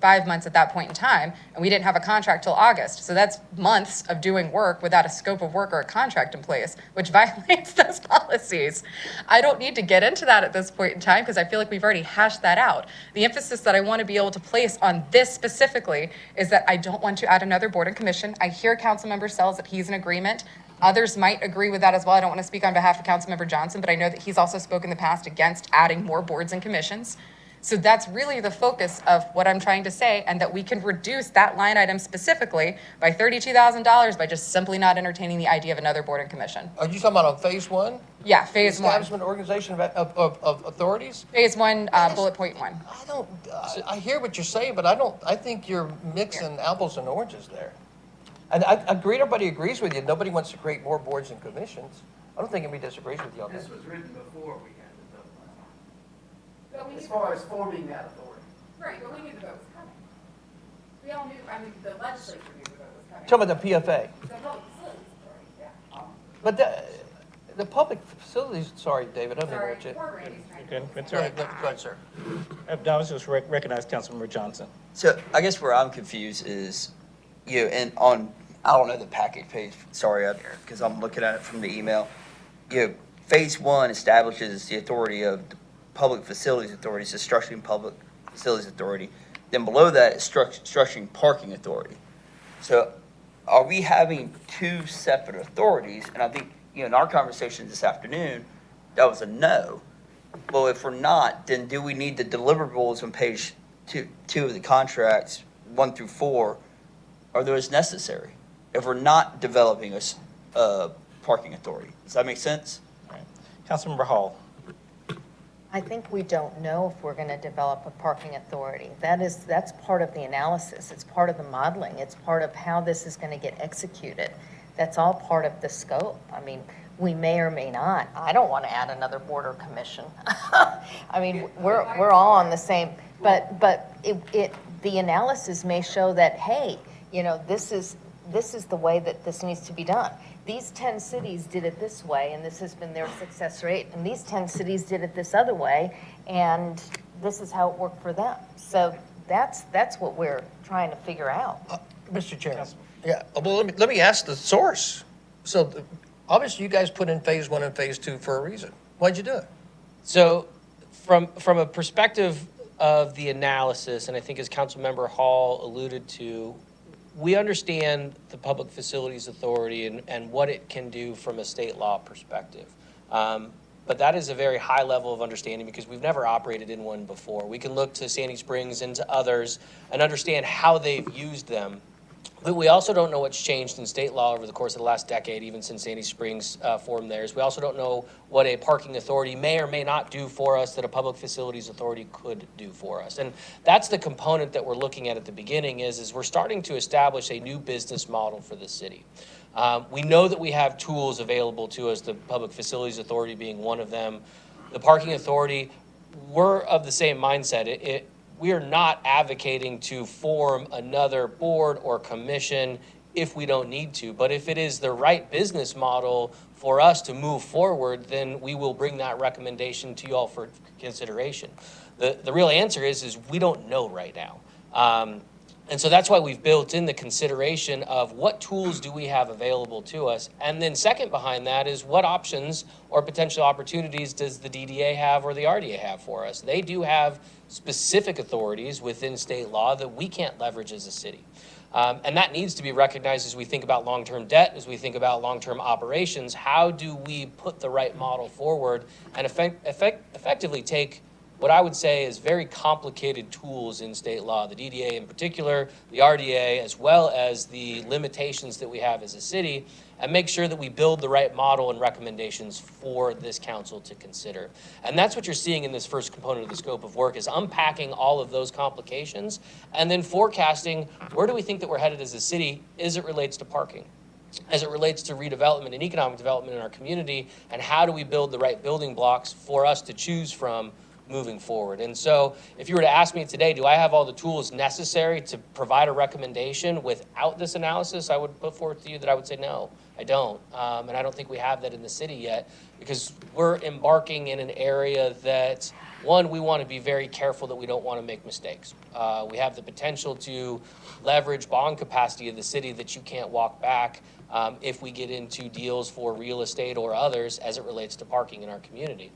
5 months at that point in time, and we didn't have a contract till August. So that's months of doing work without a scope of work or a contract in place, which violates those policies. I don't need to get into that at this point in time because I feel like we've already hashed that out. The emphasis that I want to be able to place on this specifically is that I don't want to add another board and commission. I hear Councilmember Sells that he's in agreement. Others might agree with that as well. I don't want to speak on behalf of Councilmember Johnson, but I know that he's also spoken in the past against adding more boards and commissions. So that's really the focus of what I'm trying to say, and that we can reduce that line item specifically by $32,000 by just simply not entertaining the idea of another board and commission. Are you talking about on phase one? Yeah, phase one. Establishment organization of authorities? Phase one, bullet point one. I hear what you're saying, but I think you're mixing apples and oranges there. And I agree, everybody agrees with you. Nobody wants to create more boards and commissions. I don't think anybody disagrees with you on that. This was written before we had the vote. As far as forming that authority. Right, but we knew the vote was coming. We all knew, I mean, the legislature knew the vote was coming. Talking about the PFA. The public facilities authority, yeah. But the public facilities, sorry, David, I don't know what you. Poor Randy's trying to- Good, it's Go all right. ahead, sir. Now, let's just recognize Councilmember Johnson. So I guess where I'm confused is, and I don't know the packet page, sorry, because I'm looking at it from the email. Phase one establishes the authority of the Public Facilities Authority, so structuring Public Facilities Authority. Then below that is structuring Parking Authority. So are we having two separate authorities? And I think, in our conversation this afternoon, that was a no. Well, if we're not, then do we need the deliverables on page two of the contracts, 1 through 4? Are those necessary if we're not developing a parking authority? Does that make sense? All right. Councilmember Hall. I think we don't know if we're going to develop a parking authority. That's part of the analysis. It's part of the modeling. It's part of how this is going to get executed. That's all part of the scope. I mean, we may or may not. I don't want to add another board or commission. I mean, we're all on the same, but the analysis may show that, hey, this is the way that this needs to be done. These 10 cities did it this way, and this has been their success rate, and these 10 cities did it this other way, and this is how it worked for them. So that's what we're trying to figure out. Mr. Chairman, yeah, well, let me ask the source. So obviously you guys put in phase 1 and phase 2 for a reason. Why'd you do it? So from a perspective of the analysis, and I think as Councilmember Hall alluded to, we understand the Public Facilities Authority and what it can do from a state law perspective. But that is a very high level of understanding because we've never operated in one before. We can look to Sandy Springs and to others and understand how they've used them. But we also don't know what's changed in state law over the course of the last decade, even since Sandy Springs formed theirs. We also don't know what a parking authority may or may not do for us that a public facilities authority could do for us. And that's the component that we're looking at the beginning is we're starting to establish a new business model for the city. We know that we have tools available to us, the Public Facilities Authority being one of them. The Parking Authority, we're of the same mindset. We are not advocating to form another board or commission if we don't need to. But if it is the right business model for us to move forward, then we will bring that recommendation to you all for consideration. The real answer is we don't know right now. And so that's why we've built in the consideration of what tools do we have available to us. And then second behind that is what options or potential opportunities does the DDA have or the RDA have for us? They do have specific authorities within state law that we can't leverage as a city. And that needs to be recognized as we think about long-term debt, as we think about long-term operations. How do we put the right model forward and effectively take what I would say is very complicated tools in state law, the DDA in particular, the RDA, as well as the limitations that we have as a city, and make sure that we build the right model and recommendations for this council to consider. And that's what you're seeing in this first component of the scope of work is unpacking all of those complications and then forecasting where do we think that we're headed as a city as it relates to parking, as it relates to redevelopment and economic development in our community, and how do we build the right building blocks for us to choose from moving forward. And so if you were to ask me today, do I have all the tools necessary to provide a recommendation without this analysis, I would put forward to you that I would say no, I don't. And I don't think we have that in the city yet because we're embarking in an area that, one, we want to be very careful that we don't want to make mistakes. We have the potential to leverage bond capacity of the city that you can't walk back if we get into deals for real estate or others as it relates to parking in our community.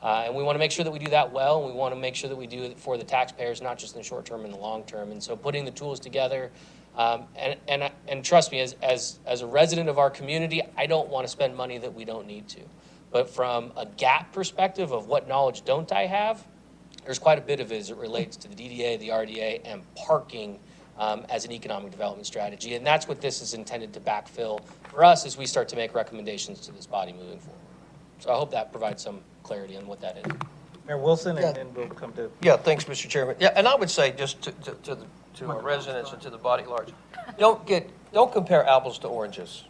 And we want to make sure that we do that well, and we want to make sure that we do it for the taxpayers, not just in the short term and the long term. And so putting the tools together, and trust me, as a resident of our community, I don't want to spend money that we don't need to. But from a gap perspective of what knowledge don't I have, there's quite a bit of it as it relates to the DDA, the RDA, and parking as an economic development strategy. And that's what this is intended to backfill for us as we start to make recommendations to this body moving forward. So I hope that provides some clarity on what that is. Mayor Wilson, Yeah. and then we'll come to. Yeah, thanks, Mr. Chairman. Yeah, and I would say just to our residents and to the body at large, don't compare apples to oranges.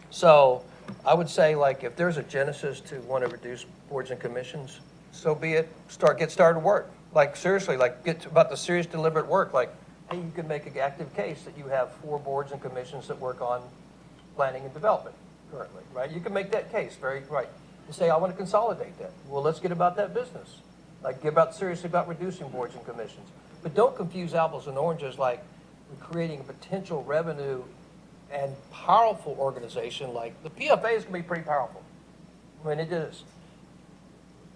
So I would say, like, if there's a genesis to want to reduce boards and commissions, so be it. Get started work. Like, seriously, like, get about the serious, deliberate work. Like, hey, you can make an active case that you have 4 boards and commissions that work on planning and development currently, right? You can make that case, very right. You say, I want to consolidate that. Well, let's get about that business. Like, get seriously about reducing boards and commissions. But don't confuse apples and oranges like we're creating a potential revenue and powerful organization. Like, the PFA is going to be pretty powerful. I mean, it is.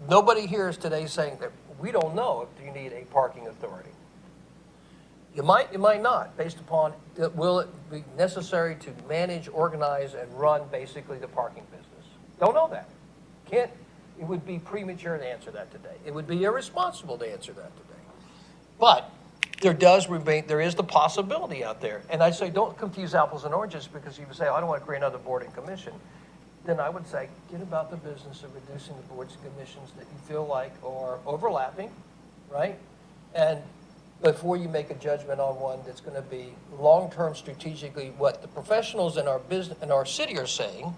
Nobody here is today saying that we don't know if you need a parking authority. You might not, based upon, will it be necessary to manage, organize, and run basically the parking business? Don't know that. It would be premature to answer that today. It would be irresponsible to answer that today. But there is the possibility out there. And I say don't confuse apples and oranges because you would say, oh, I don't want to create another board and commission. Then I would say get about the business of reducing the boards and commissions that you feel like are overlapping, right? And before you make a judgment on one that's going to be long-term strategically what the professionals in our business in our city are saying,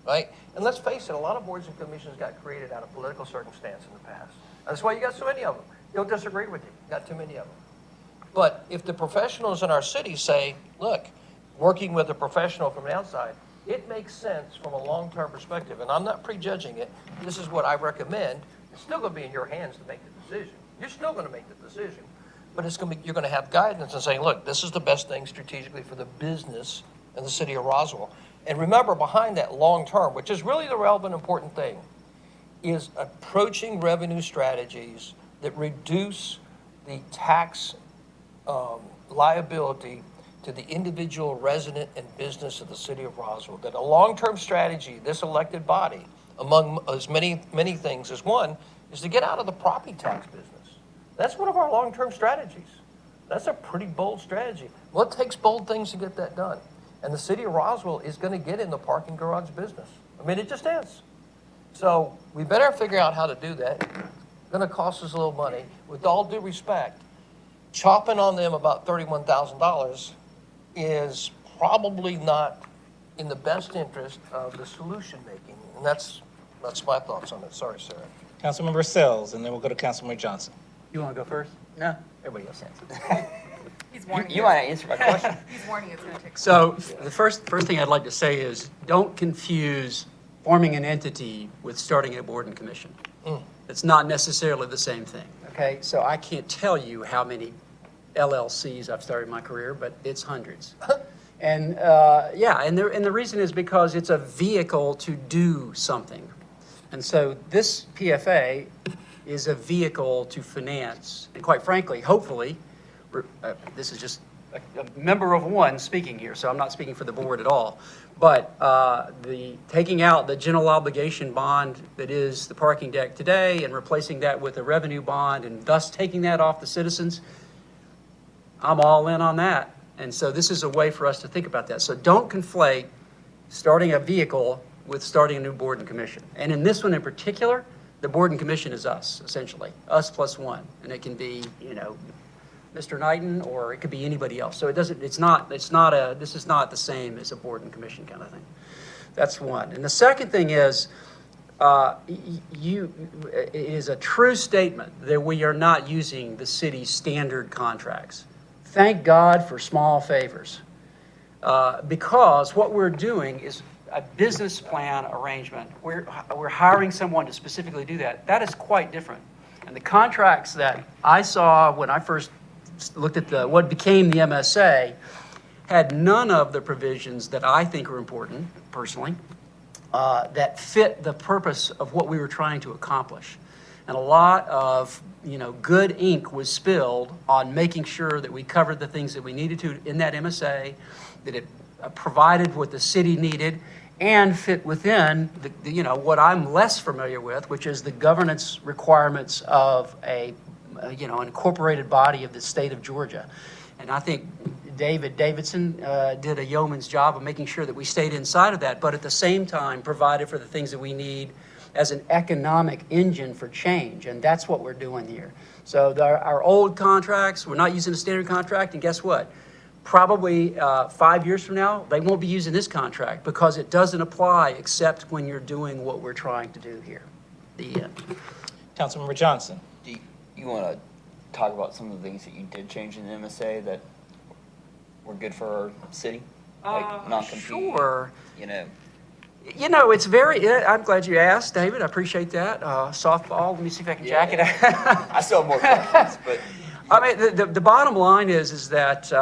right? And let's face it, a lot of boards and commissions got created out of political circumstance in the past. That's why you got so many of them. They'll disagree with you. Got too many of them. But if the professionals in our city say, look, working with a professional from the outside, it makes sense from a long-term perspective, and I'm not prejudging it. This is what I recommend. It's still going to be in your hands to make the decision. You're still going to make the decision. but you're going to have guidance and saying, look, this is the best thing strategically for the business in the city of Roswell. And remember, behind that long-term, which is really the relevant, important thing, is approaching revenue strategies that reduce the tax liability to the individual resident and business of the city of Roswell. That a long-term strategy, this elected body, among as many things as one, is to get out of the property tax business. That's one of our long-term strategies. That's a pretty bold strategy. Well, it takes bold things to get that done. And the city of Roswell is going to get in the parking garage business. I mean, it just is. So we better figure out how to do that. It's going to cost us a little money. With all due respect, chopping on them about $31,000 is probably not in the best interest of the solution making. And that's my thoughts on it. Sorry, Sarah. Councilmember Sells, and then we'll go to Councilmember Johnson. You want to go first? No, everybody else answers. He's warning You want to answer my question? He's warning it's going to take. So the first thing I'd like to say is, don't confuse forming an entity with starting a board and commission. It's not necessarily the same thing, okay? So I can't tell you how many LLCs I've started in my career, but it's hundreds. And and the reason is because it's a vehicle to do something. And so this PFA is a vehicle to finance, and quite frankly, hopefully, this is just a member of one speaking here, so I'm not speaking for the board at all, but the taking out the general obligation bond that is the parking deck today and replacing that with a revenue bond and thus taking that off the citizens, I'm all in on that. And so this is a way for us to think about that. So don't conflate starting a vehicle with starting a new board and commission. And in this one in particular, the board and commission is us, essentially, us plus one. And it can be, Mr. Knighton, or it could be anybody else. So this is not the same as a board and commission kind of thing. That's one. And the second thing is, it is a true statement that we are not using the city's standard contracts. Thank God for small favors. Because what we're doing is a business plan arrangement. We're hiring someone to specifically do that. That is quite different. And the contracts that I saw when I first looked at what became the MSA had none of the provisions that I think are important, personally, that fit the purpose of what we were trying to accomplish. And a lot of, good ink was spilled on making sure that we covered the things that we needed to in that MSA, that it provided what the city needed and fit within what I'm less familiar with, which is the governance requirements of an incorporated body of the state of Georgia. And I think David Davidson did a yeoman's job of making sure that we stayed inside of that, but at the same time provided for the things that we need as an economic engine for change. And that's what we're doing here. So our old contracts, we're not using a standard contract, and guess what? Probably 5 years from now, they won't be using this contract because it doesn't apply except when you're doing what we're trying to do here. The end. Councilmember Johnson. Do you want to talk about some of the things that you did change in the MSA that were good for our city? Like non-compete? Sure. It's I'm glad you asked, David. I appreciate that. Softball, let me see if I can jack it out. I still have more questions, but I mean, the bottom line is that,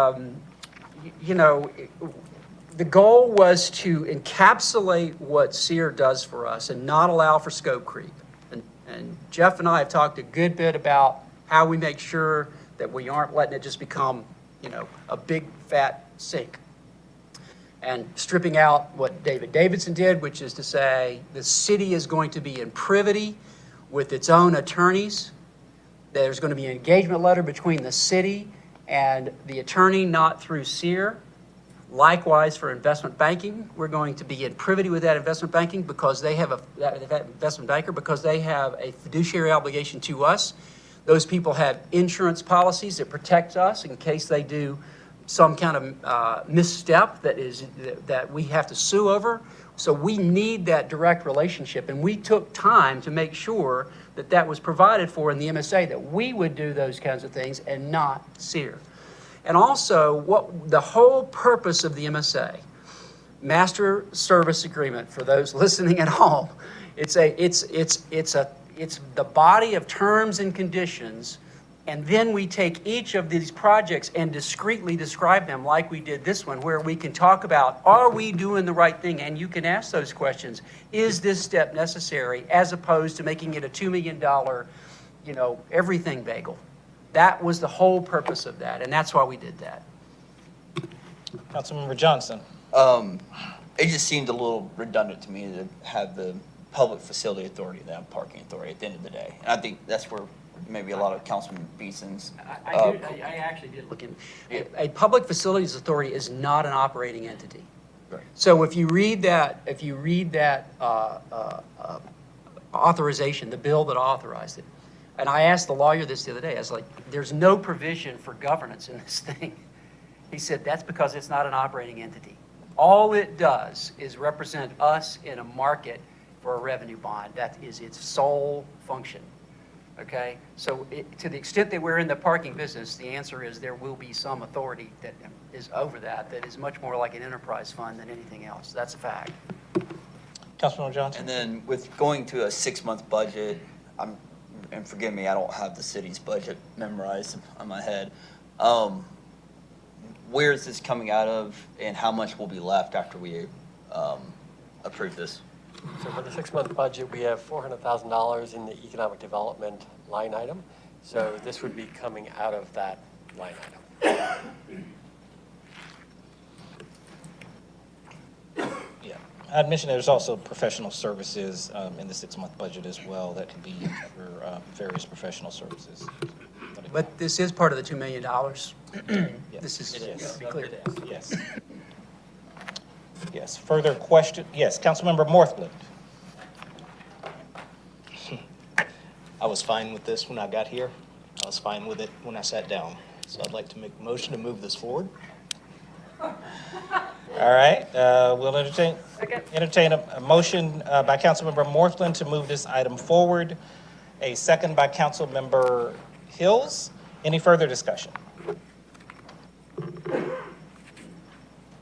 the goal was to encapsulate what SEER does for us and not allow for scope creep. And Jeff and I have talked a good bit about how we make sure that we aren't letting it just become, a big fat sink. And stripping out what David Davidson did, which is to say the city is going to be in privity with its own attorneys. There's going to be an engagement letter between the city and the attorney, not through SEER. Likewise, for investment banking, we're going to be in privity with that investment banking because they have that investment banker because they have a fiduciary obligation to us. Those people have insurance policies that protect us in case they do some kind of misstep that we have to sue over. So we need that direct relationship, and we took time to make sure that that was provided for in the MSA, that we would do those kinds of things and not SEER. And also, what the whole purpose of the MSA, Master Service Agreement, for those listening at home, it's the body of terms and conditions And then we take each of these projects and discreetly describe them like we did this one, where we can talk about, are we doing the right thing? And you can ask those questions. Is this step necessary, as opposed to making it a $2 million, everything bagel? That was the whole purpose of that, and that's why we did that. Councilmember Johnson. It just seemed a little redundant to me to have the public facility authority, that parking authority at the end of the day. And I think that's where maybe a lot of Councilman Beeson's. I actually did look in. A public facilities authority is not an operating entity. Right. So if you read that, authorization, the bill that authorized it, and I asked the lawyer this the other day, I was like, there's no provision for governance in this thing. He said, that's because it's not an operating entity. All it does is represent us in a market for a revenue bond. That is its sole function. Okay? So to the extent that we're in the parking business, the answer is there will be some authority that is over that is much more like an enterprise fund than anything else. That's a fact. Councilmember Johnson. And then with going to a 6-month budget, and forgive me, I don't have the city's budget memorized on my head. Where is this coming out of, and how much will be left after we approve this? So for the 6-month budget, we have $400,000 in the economic development line item. So this would be coming out of that line item. Yeah, I'd mentioned there's also professional services in the 6-month budget as well that can be used for various professional services. But this is part of the $2 million. Yes, This is, it is. to be clear. Yes. Yes, further question? Yes, Councilmember Morthland. I was fine with this when I got here. I was fine with it when I sat down. So I'd like to make a motion to move this forward. All right, we'll entertain a motion by Councilmember Morthland to move this item forward. A second by Councilmember Hills. Any further discussion?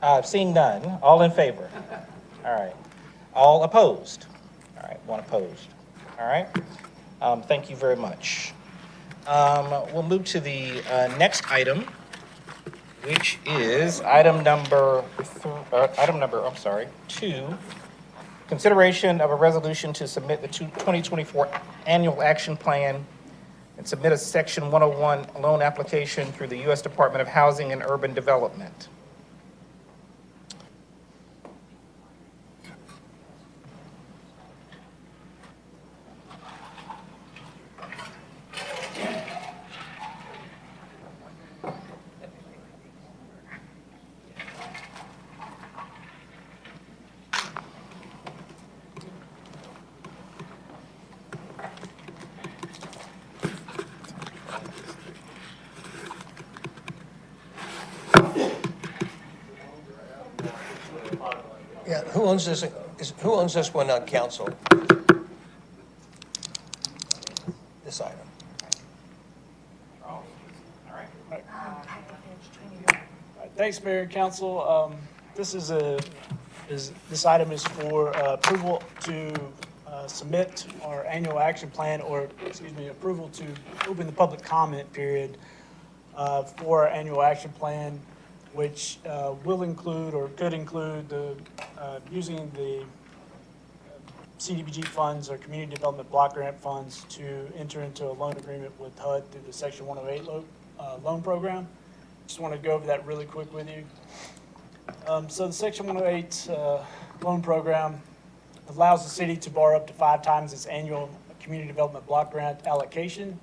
I've seen none. All in favor? All right. All opposed? All right, one opposed. All right. Thank you very much. We'll move to the next item, which is item number 2. Consideration of a resolution to submit the 2024 annual action plan and submit a Section 101 loan application through the U.S. Department of Housing and Urban Development. Yeah, who owns this, who owns this one on council? This item. Thanks, Mayor and Council. This item is for approval to submit our annual action plan, or, approval to open the public comment period for our annual action plan, which will include or could include using the CDBG funds or Community Development Block Grant funds to enter into a loan agreement with HUD through the Section 108 loan program. Just want to go over that really quick with you. So the Section 108 loan program allows the city to borrow up to 5 times its annual Community Development Block Grant allocation.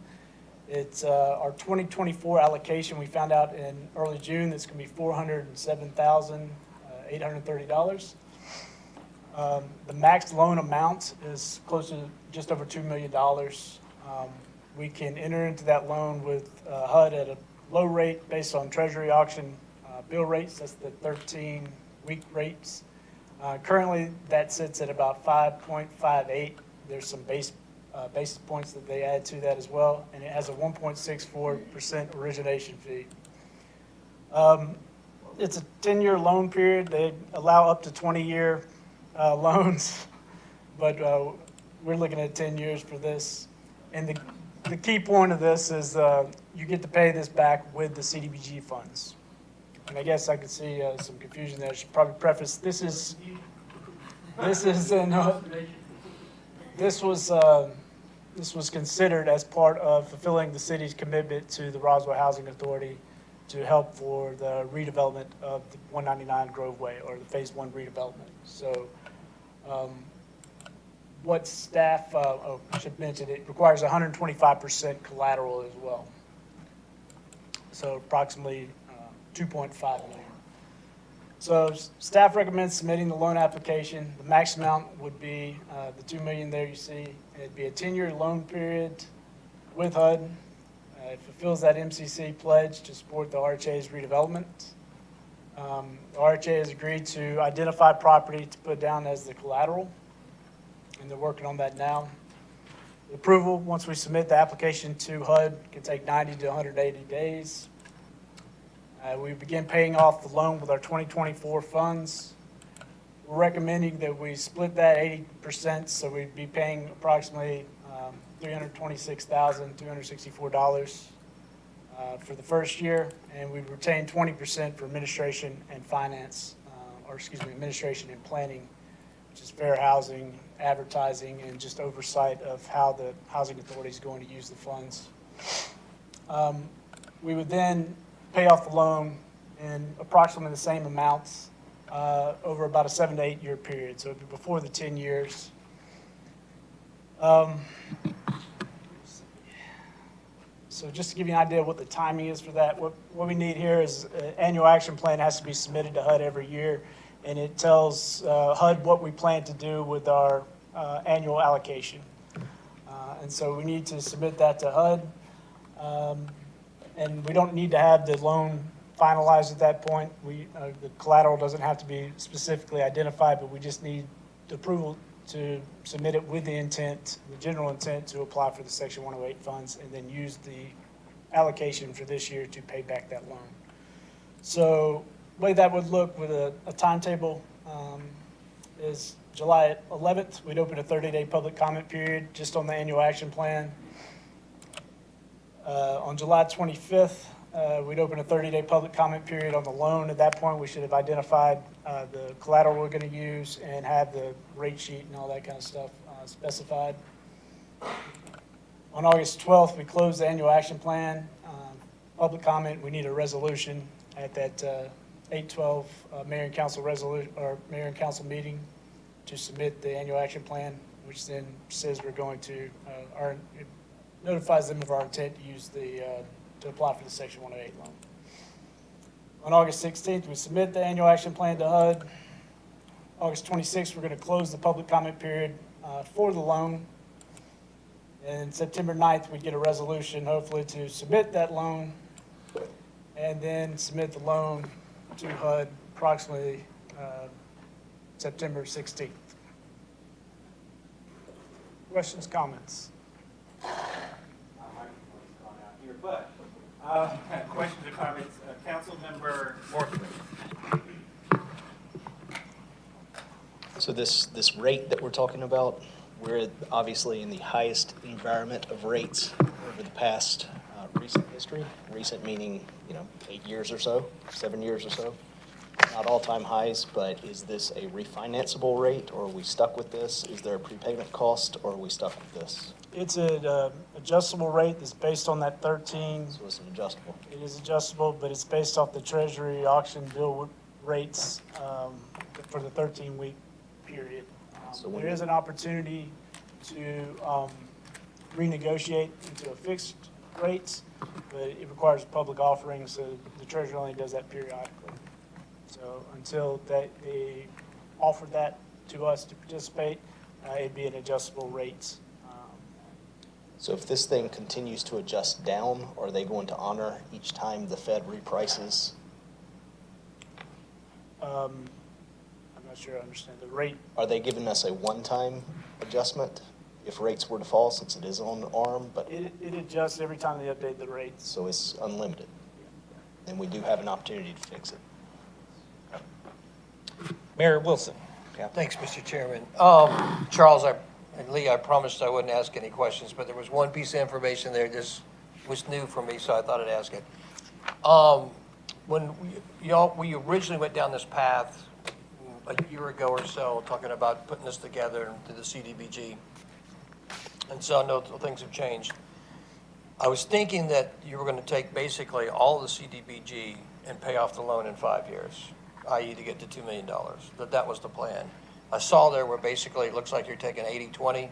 It's our 2024 allocation. We found out in early June that's going to be $407,830. The max loan amount is close to just over $2 million. We can enter into that loan with HUD at a low rate based on Treasury auction bill rates. That's the 13-week rates. Currently, that sits at about 5.58. There's some basis points that they add to that as well, and it has a 1.64% origination fee. It's a 10-year loan period. They allow up to 20-year loans, but we're looking at 10 years for this. And the the key point of this is you get to pay this back with the CDBG funds. And I guess I could see some confusion there. I should probably preface, this was considered as part of fulfilling the city's commitment to the Roswell Housing Authority to help for the redevelopment of the 199 Grove Way, or the Phase 1 redevelopment. So what staff, I should mention, it requires 125% collateral as well. So approximately 2.5 million. So staff recommends submitting the loan application. The max amount would be the 2 million there you see. It'd be a 10-year loan period with HUD. It fulfills that MCC pledge to support the RHA's redevelopment. The RHA has agreed to identify property to put down as the collateral, and they're working on that now. The approval, once we submit the application to HUD, can take 90 to 180 days. We begin paying off the loan with our 2024 funds. We're recommending that we split that 80%, so we'd be paying approximately $326,264 for the first year, and we'd retain 20% for administration and finance, administration and planning, which is fair housing, advertising, and just oversight of how the housing authority is going to use the funds. We would then pay off the loan in approximately the same amounts over about a 7 to 8 year period. So it'd be before the 10 years. So just to give you an idea of what the timing is for that, what we need here is an annual action plan has to be submitted to HUD every year, and it tells HUD what we plan to do with our annual allocation. And so we need to submit that to HUD. And we don't need to have the loan finalized at that point. The collateral doesn't have to be specifically identified, but we just need the approval to submit it with the intent, the general intent to apply for the Section 108 funds, and then use the allocation for this year to pay back that loan. So the way that would look with a timetable is July 11th, we'd open a 30-day public comment period just on the annual action plan. On July 25th, we'd open a 30-day public comment period on the loan. At that point, we should have identified the collateral we're going to use and have the rate sheet and all that kind of stuff specified. On August 12th, we close the annual action plan. Public comment, we need a resolution at that 8/12 mayor and council resolution, or mayor and council meeting, to submit the annual action plan, which then says we're going to it notifies them of our intent to use to apply for the Section 108 loan. On August 16th, we submit the annual action plan to HUD. August 26th, we're going to close the public comment period for the loan. And September 9th, we get a resolution, hopefully, to submit that loan, and then submit the loan to HUD approximately September 16th. Questions, comments? Questions or comments? Councilmember Morgan. So this rate that we're talking about, we're obviously in the highest environment of rates over the past recent history. Recent meaning, 8 years or so, 7 years or so. Not all-time highs, but is this a refinanceable rate, or are we stuck with this? Is there a prepayment cost, or are we stuck with this? It's an adjustable rate that's based on that 13. So it's an adjustable. It is adjustable, but it's based off the Treasury auction bill rates for the 13-week period. So there is an opportunity to renegotiate into a fixed rate, but it requires a public offering, so the Treasury only does that periodically. So until they offer that to us to participate, it'd be an adjustable rate. So if this thing continues to adjust down, are they going to honor each time the Fed reprices? I'm not sure I understand the rate. Are they giving us a one-time adjustment if rates were to fall, since it is on the arm, but It adjusts every time they update the rates. so it's unlimited? And we do have an opportunity to fix it. Mayor Wilson. Thanks, Mr. Chairman. Charles, I And Lee, I promised I wouldn't ask any questions, but there was one piece of information there that was new for me, so I thought I'd ask it. When we originally went down this path a year ago or so, talking about putting this together to the CDBG, and so I know things have changed. I was thinking that you were going to take basically all the CDBG and pay off the loan in 5 years, i.e. to get to $2 million, that was the plan. I saw there where basically it looks like you're taking 80-20,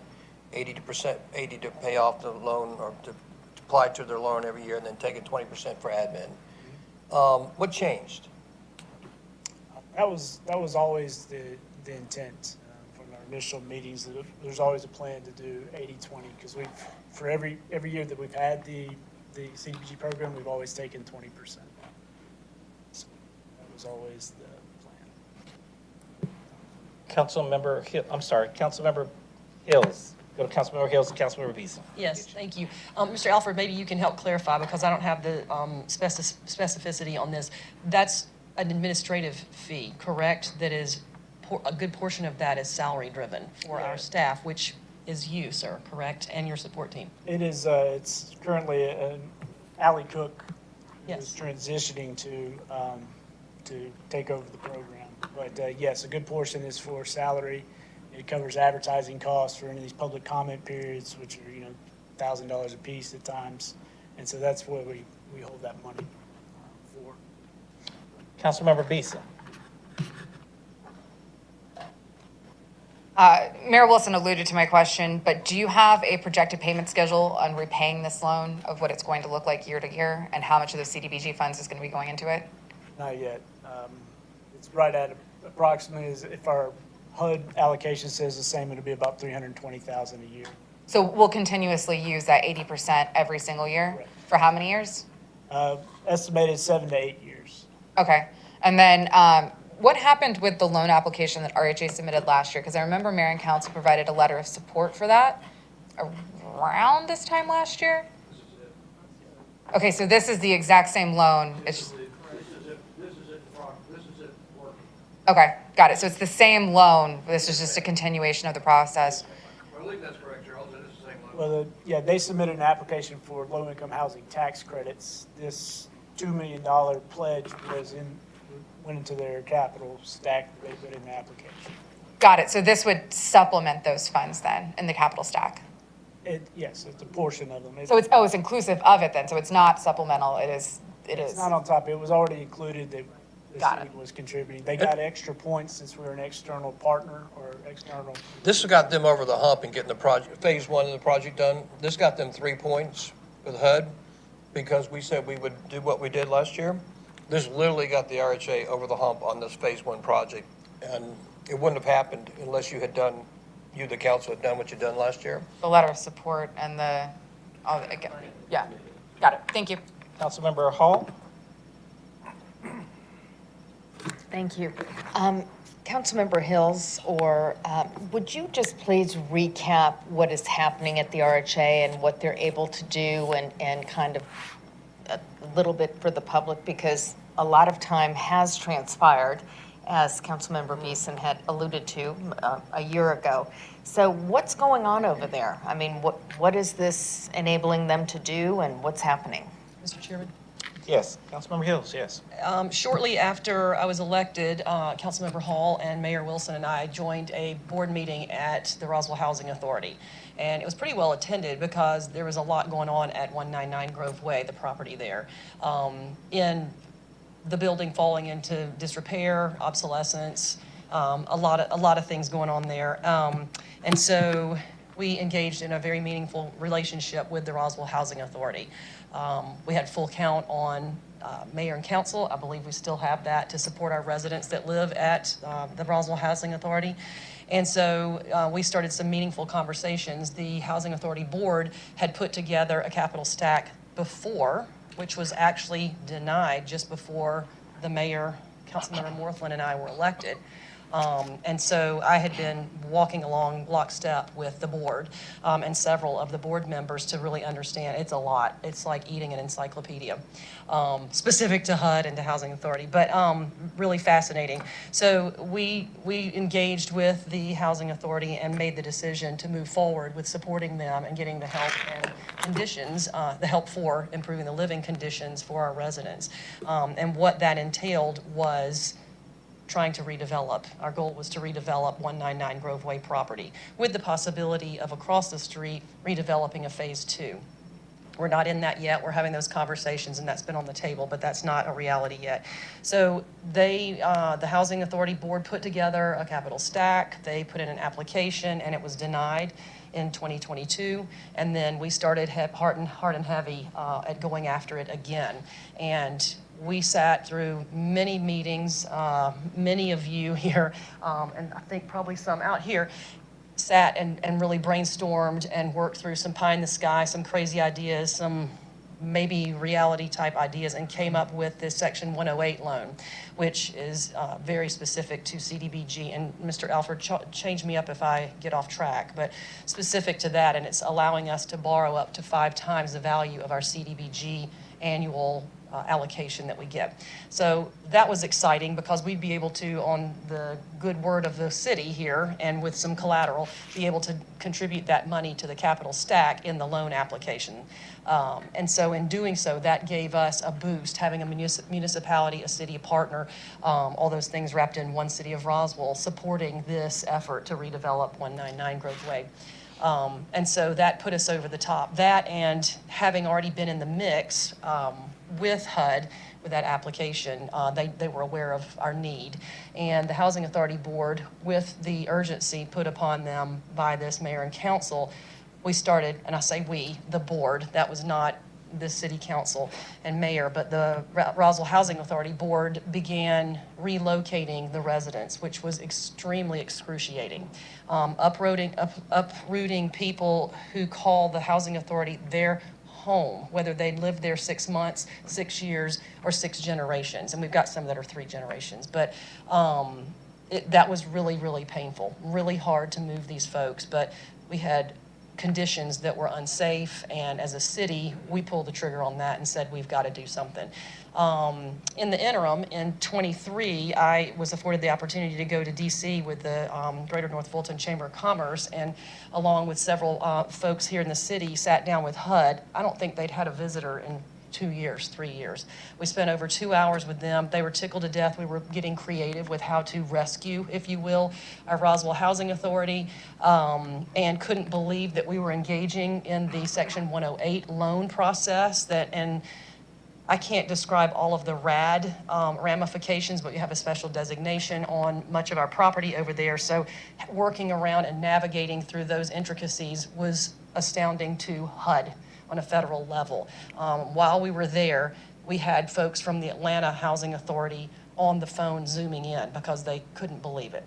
80 to pay off the loan or to apply to their loan every year and then taking 20% for admin. What changed? That was always the intent from our initial meetings. There's always a plan to do 80-20 because for every year that we've had the CDBG program, we've always taken 20%. So that was always the Councilmember Hills. Go to Councilmember Hills and Councilmember Beeson. Yes, thank you. Mr. Alford, maybe you can help clarify because I don't have the specificity on this. That's an administrative fee, correct? That is, a good portion of that is salary driven for our staff, which is you, sir, correct? And your support team. It is, it's currently an Ally Cook who's Yes. transitioning to take over the program. But yes, a good portion is for salary. It covers advertising costs for any of these public comment periods, which are, $1,000 a piece at times. And so that's what we hold that money for. Councilmember Beeson. Mayor Wilson alluded to my question, but do you have a projected payment schedule on repaying this loan of what it's going to look like year to year and how much of the CDBG funds is going to be going into it? Not yet. It's right at approximately, if our HUD allocation says the same, it'll be about $320,000 a year. So we'll continuously use that 80% every single year? Correct. For how many years? Estimated 7 to 8 years. Okay. And then what happened with the loan application that RHA submitted last year? Because I remember Mayor and Council provided a letter of support for that around this time last year? Okay, so this is the exact same loan. Okay, got it. So it's the same loan. This is just a continuation of the process. I believe that's correct, Charles. It is the same Well, they submitted an application for low-income housing tax credits. This $2 million pledge went into their capital stack that they put in the application. Got it. So this would supplement those funds then in the capital stack? Yes, it's a portion of them. So it's inclusive of it then. So it's not supplemental. It is. It's not on top. It was already included that the Got city it. was contributing. They got extra points since we're an external partner or external. This got them over the hump and getting the project, phase one of the project done. This got them 3 points with HUD because we said we would do what we did last year. This literally got the RHA over the hump on this phase one project. And it wouldn't have happened unless the council, had done what you'd done last year. The letter of support and yeah. Got it. Thank you. Councilmember Hall. Thank you. Councilmember Hills, would you just please recap what is happening at the RHA and what they're able to do and kind of a little bit for the public, because a lot of time has transpired, as Councilmember Beeson had alluded to a year ago. So what's going on over there? I mean, what is this enabling them to do and what's happening? Mr. Chairman? Yes. Councilmember Hills, yes. Shortly after I was elected, Councilmember Hall and Mayor Wilson and I joined a board meeting at the Roswell Housing Authority. And it was pretty well attended because there was a lot going on at 199 Grove Way, the property there. In the building falling into disrepair, obsolescence, a lot of things going on there. And so we engaged in a very meaningful relationship with the Roswell Housing Authority. We had full count on mayor and council. I believe we still have that to support our residents that live at the Roswell Housing Authority. And so we started some meaningful conversations. The Housing Authority Board had put together a capital stack before, which was actually denied just before the mayor, Councilmember Morthland, and I were elected. And so I had been walking along lockstep with the board and several of the board members to really understand. It's a lot. It's like eating an encyclopedia, specific to HUD and to Housing Authority, but really fascinating. So we engaged with the Housing Authority and made the decision to move forward with supporting them and getting the help and conditions, the help for improving the living conditions for our residents. And what that entailed was trying to redevelop. Our goal was to redevelop 199 Grove Way property with the possibility of across the street redeveloping a phase 2. We're not in that yet. We're having those conversations, and that's been on the table, but that's not a reality yet. So the Housing Authority Board put together a capital stack. They put in an application, and it was denied in 2022. And then we started hard and heavy at going after it again. And we sat through many meetings, many of you here, and I think probably some out here, sat and really brainstormed and worked through some pie in the sky, some crazy ideas, some maybe reality type ideas, and came up with this Section 108 loan, which is very specific to CDBG. And Mr. Alford, change me up if I get off track, but specific to that, and it's allowing us to borrow up to 5 times the value of our CDBG annual allocation that we get. So that was exciting because we'd be able to, on the good word of the city here and with some collateral, be able to contribute that money to the capital stack in the loan application. And so in doing so, that gave us a boost, having a municipality, a city partner, all those things wrapped in one city of Roswell, supporting this effort to redevelop 199 Grove Way. And so that put us over the top. That and having already been in the mix with HUD, with that application, they were aware of our need. And the Housing Authority Board, with the urgency put upon them by this mayor and council, we started, and I say we, the board, that was not the city council and mayor, but the Roswell Housing Authority Board began relocating the residents, which was extremely excruciating. Uprooting people who call the Housing Authority their home, whether they lived there 6 months, 6 years, or 6 generations. And we've got some that are 3 generations. But that was really, really painful, really hard to move these folks. But we had conditions that were unsafe, and as a city, we pulled the trigger on that and said, we've got to do something. In the interim, in 23, I was afforded the opportunity to go to DC with the Greater North Fulton Chamber of Commerce, and along with several folks here in the city, sat down with HUD. I don't think they'd had a visitor in 2 years, 3 years. We spent over 2 hours with them. They were tickled to death. We were getting creative with how to rescue, if you will, our Roswell Housing Authority, and couldn't believe that we were engaging in the Section 108 loan process. And I can't describe all of the ramifications, but you have a special designation on much of our property over there. So working around and navigating through those intricacies was astounding to HUD on a federal level. While we were there, we had folks from the Atlanta Housing Authority on the phone Zooming in because they couldn't believe it.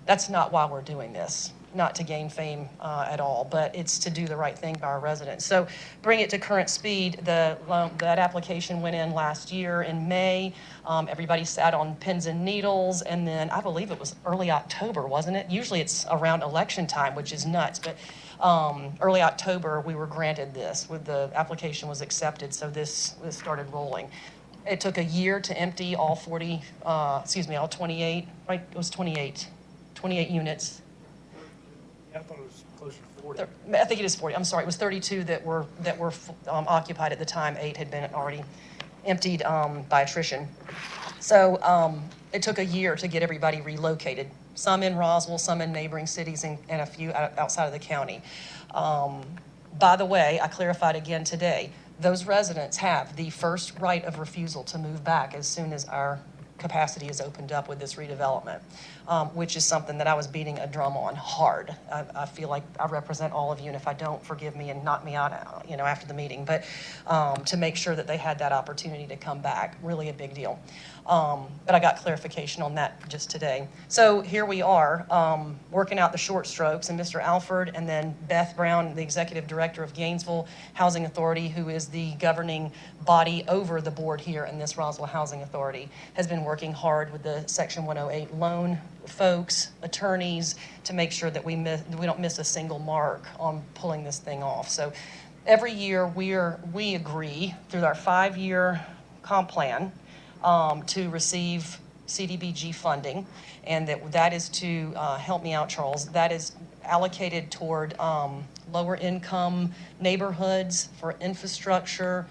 That's not why we're doing this, not to gain fame at all, but it's to do the right thing by our residents. So bring it to current speed. That application went in last year in May. Everybody sat on pins and needles, and then I believe it was early October, wasn't it? Usually it's around election time, which is nuts, but early October, we were granted this. The application was accepted, so this started rolling. It took a year to empty all 28, right? It was 28 units. Yeah, I thought it was closer to 40. I think it is 40. I'm sorry, it was 32 that were occupied at the time. 8 had been already emptied by attrition. So it took a year to get everybody relocated. Some in Roswell, some in neighboring cities, and a few outside of the county. By the way, I clarified again today, those residents have the first right of refusal to move back as soon as our capacity is opened up with this redevelopment, which is something that I was beating a drum on hard. I feel like I represent all of you, and if I don't, forgive me and knock me out, after the meeting. But to make sure that they had that opportunity to come back, really a big deal. But I got clarification on that just today. So here we are, working out the short strokes, and Mr. Alford and then Beth Brown, the Executive Director of Gainesville Housing Authority, who is the governing body over the board here in this Roswell Housing Authority, has been working hard with the Section 108 loan folks, attorneys, to make sure that we don't miss a single mark on pulling this thing off. So every year, we agree through our 5-year comp plan to receive CDBG funding, and that is to, help me out, Charles, that is allocated toward lower income neighborhoods for infrastructure,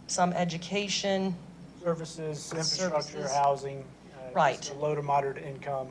some education. Services, infrastructure, Services. housing. Right. Just a low to moderate income.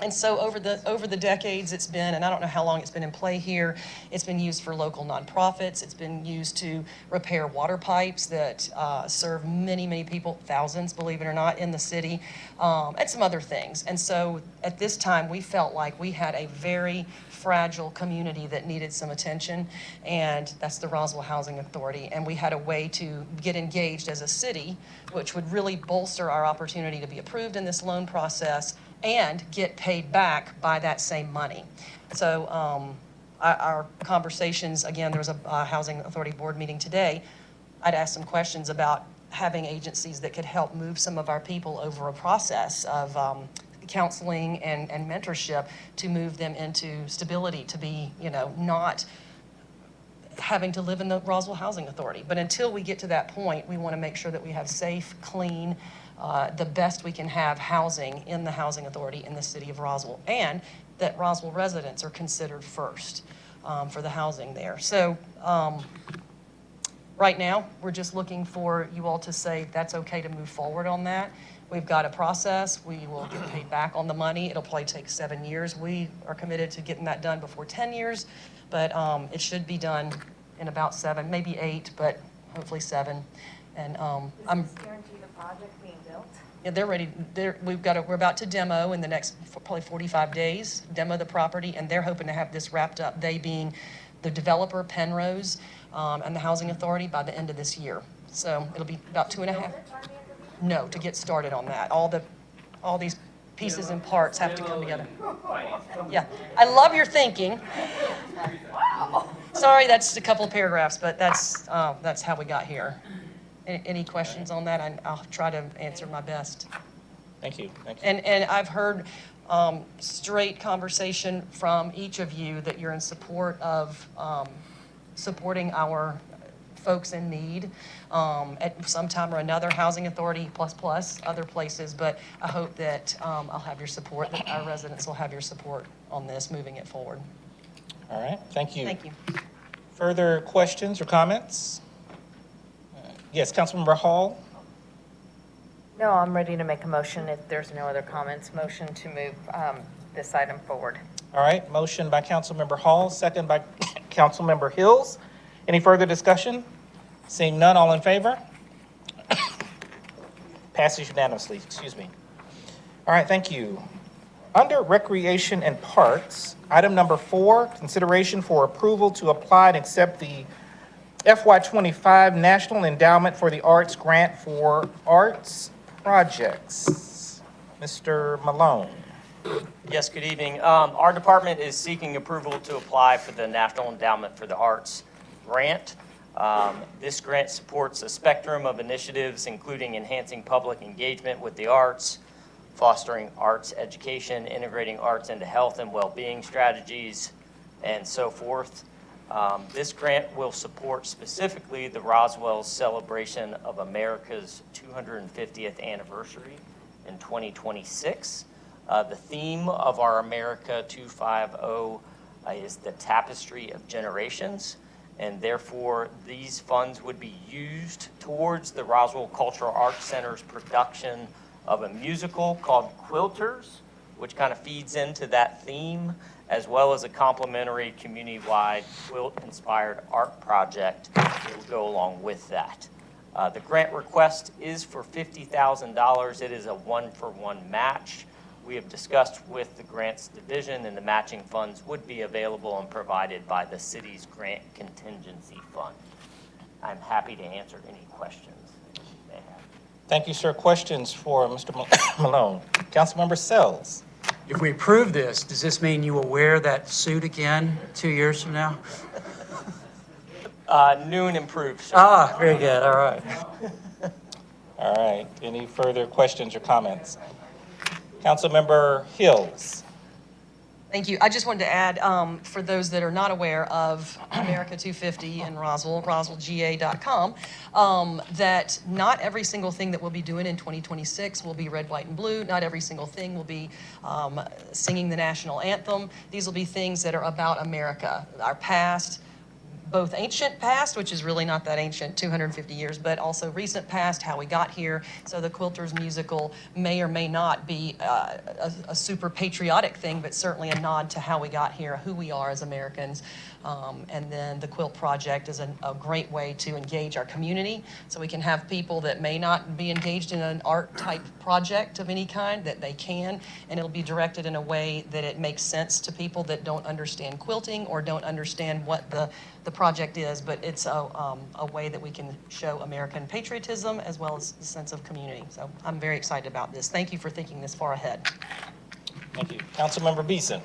And so over the decades it's been, and I don't know how long it's been in play here, it's been used for local nonprofits. It's been used to repair water pipes that serve many, many people, thousands, believe it or not, in the city, and some other things. And so at this time, we felt like we had a very fragile community that needed some attention, and that's the Roswell Housing Authority. And we had a way to get engaged as a city, which would really bolster our opportunity to be approved in this loan process and get paid back by that same money. So our conversations, again, there was a Housing Authority Board meeting today. I'd asked some questions about having agencies that could help move some of our people over a process of counseling and mentorship to move them into stability, to be, not having to live in the Roswell Housing Authority. But until we get to that point, we want to make sure that we have safe, clean, the best we can have housing in the Housing Authority in the city of Roswell, and that Roswell residents are considered first for the housing there. So right now, we're just looking for you all to say that's okay to move forward on that. We've got a process. We will get paid back on the money. It'll probably take 7 years. We are committed to getting that done before 10 years, but it should be done in about 7, maybe 8, but hopefully 7. And I'm Guarantee the project being built? Yeah, they're ready. We're about to demo in the next probably 45 days, demo the property, and they're hoping to have this wrapped up, they being the developer, Penrose, and the Housing Authority, by the end of this year. So it'll be about 2.5. No, to get started on that. All these pieces and parts have to come together. Yeah, I love your thinking. Sorry, that's a couple of paragraphs, but that's how we got here. Any questions on that? I'll try to answer my best. Thank you. And I've heard straight conversation from each of you that you're in support of supporting our folks in need at some time or another, Housing Authority plus other places. But I hope that I'll have your support, that our residents will have your support on this, moving it forward. All right, thank you. Thank you. Further questions or comments? Yes, Councilmember Hall. No, I'm ready to make a motion if there's no other comments. Motion to move this item forward. All right, motion by Councilmember Hall, second by Councilmember Hills. Any further discussion? Seeing none, all in favor? Passes unanimously, excuse me. All right, thank you. Under Recreation and Parks, item number 4, consideration for approval to apply and accept the FY25 National Endowment for the Arts Grant for Arts Projects. Mr. Malone. Yes, good evening. Our department is seeking approval to apply for the National Endowment for the Arts grant. This grant supports a spectrum of initiatives, including enhancing public engagement with the arts, fostering arts education, integrating arts into health and well-being strategies, and so forth. This grant will support specifically the Roswell's celebration of America's 250th anniversary in 2026. The theme of our America 250 is the tapestry of generations, and therefore these funds would be used towards the Roswell Cultural Arts Center's production of a musical called Quilters, which kind of feeds into that theme, as well as a complimentary community-wide quilt-inspired art project that will go along with that. The grant request is for $50,000. It is a one-for-one match. We have discussed with the grants division, and the matching funds would be available and provided by the city's grant contingency fund. I'm happy to answer any questions you may have. Thank you, sir. Questions for Mr. Malone? Councilmember Sells. If we approve this, does this mean you will wear that suit again 2 years from now? New and improved, sir. Ah, very good, all right. All right, any further questions or comments? Councilmember Hills. Thank you. I just wanted to add, for those that are not aware of America 250 in Roswell, roswellga.com, that not every single thing that we'll be doing in 2026 will be red, white, and blue. Not every single thing will be singing the national anthem. These will be things that are about America, our past, both ancient past, which is really not that ancient, 250 years, but also recent past, how we got here. So the Quilters musical may or may not be a super patriotic thing, but certainly a nod to how we got here, who we are as Americans. And then the Quilt Project is a great way to engage our community, so we can have people that may not be engaged in an art type project of any kind, that they can, and it'll be directed in a way that it makes sense to people that don't understand quilting or don't understand what the project is, but it's a way that we can show American patriotism as well as a sense of community. So I'm very excited about this. Thank you for thinking this far ahead. Thank you. Councilmember Beeson.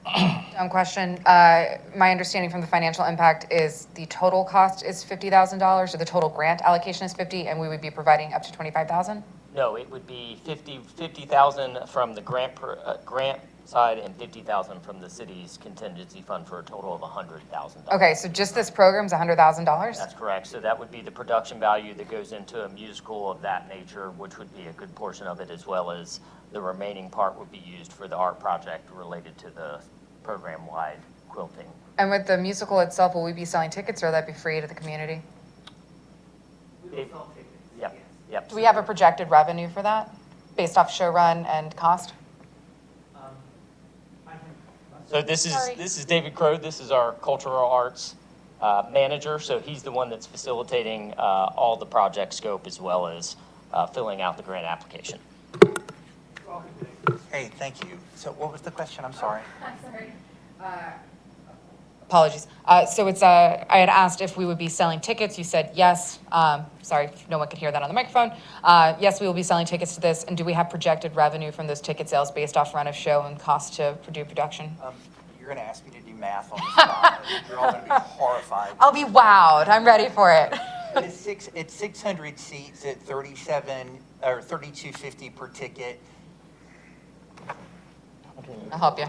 Dumb question. My understanding from the financial impact is the total cost is $50,000, or the total grant allocation is 50, and we would be providing up to 25,000? No, it would be 50,000 from the grant side and 50,000 from the city's contingency fund for a total of $100,000. Okay, so just this program's $100,000? That's correct. So that would be the production value that goes into a musical of that nature, which would be a good portion of it, as well as the remaining part would be used for the art project related to the program-wide quilting. And with the musical itself, will we be selling tickets, or will that be free to the community? Yep. Do we have a projected revenue for that, based off show run and cost? So this Sorry. is David Crow. This is our cultural arts manager. So he's the one that's facilitating all the project scope as well as filling out the grant application. Hey, thank you. So what was the question? I'm sorry. I'm sorry. Apologies. So it's, I had asked if we would be selling tickets. You said yes. Sorry if no one could hear that on the microphone. Yes, we will be selling tickets to this. And do we have projected revenue from those ticket sales based off run of show and cost to do production? You're going to ask me to do math on the spot. You're all going to be horrified. I'll be wowed. I'm ready for it. It's 600 seats at 37 or 32.50 per ticket. I'll help you.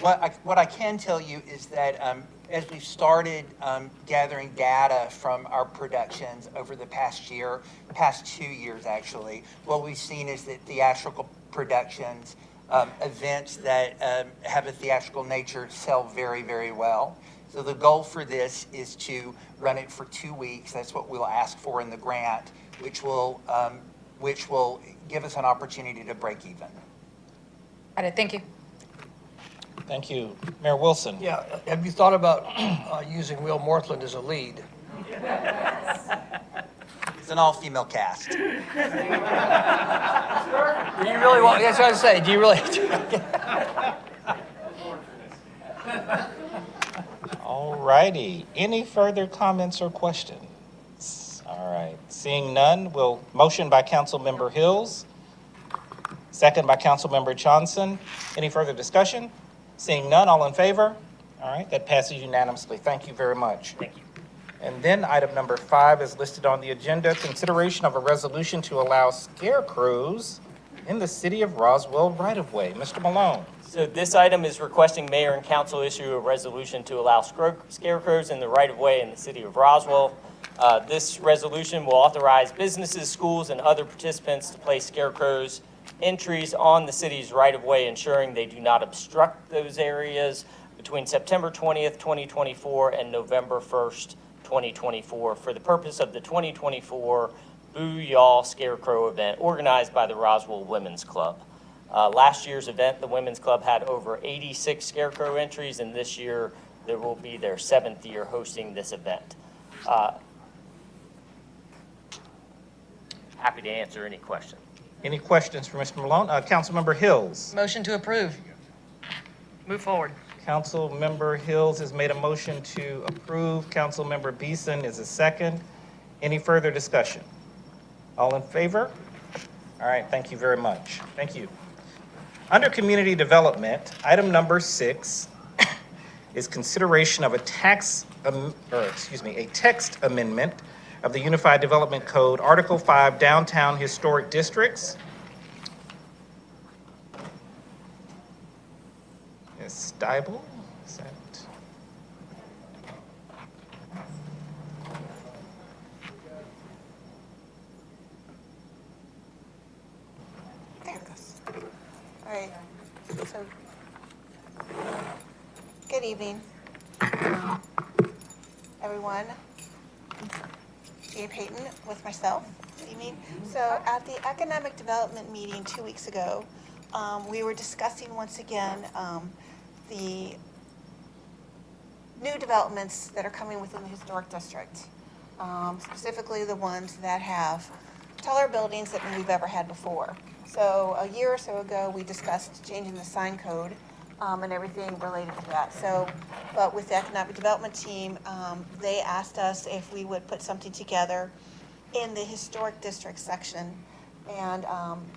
What I can tell you is that as we've started gathering data from our productions over the past 2 years actually, what we've seen is that theatrical productions, events that have a theatrical nature sell very, very well. So the goal for this is to run it for 2 weeks. That's what we'll ask for in the grant, which will give us an opportunity to break even. Got it. Thank you. Thank you. Mayor Wilson. Yeah, have you thought about using Will Morthland as a lead? It's an all-female cast. Do you really want, that's what I say, do you really? All righty. Any further comments or questions? All right. Seeing none, we'll motion by Councilmember Hills, second by Councilmember Johnson. Any further discussion? Seeing none, all in favor? All right, that passes unanimously. Thank you very much. Thank you. And then item number 5 is listed on the agenda, consideration of a resolution to allow scarecrows in the city of Roswell right-of-way. Mr. Malone. So this item is requesting mayor and council issue a resolution to allow scarecrows in the right-of-way in the city of Roswell. This resolution will authorize businesses, schools, and other participants to place scarecrows entries on the city's right-of-way, ensuring they do not obstruct those areas between September 20th, 2024 and November 1st, 2024 for the purpose of the 2024 Boo Y'all Scarecrow event organized by the Roswell Women's Club. Last year's event, the Women's Club had over 86 scarecrow entries, and this year there will be their 7th year hosting this event. Happy to answer any question. Any questions for Mr. Malone? Councilmember Hills. Motion to approve. Move forward. Councilmember Hills has made a motion to approve. Councilmember Beeson is a second. Any further discussion? All in favor? All right, thank you very much. Thank you. Under community development, item number 6 is consideration of a text amendment of the Unified Development Code, Article 5, Downtown Historic Districts. Ms. Dybel, is that? There it goes. All right, so, good evening, everyone. Gia Payton with myself, good evening. So at the economic development meeting 2 weeks ago, we were discussing once again the new developments that are coming within the historic district, specifically the ones that have taller buildings than we've ever had before. So a year or so ago, we discussed changing the sign code and everything related to that. So, but with the economic development team, they asked us if we would put something together in the historic district section. And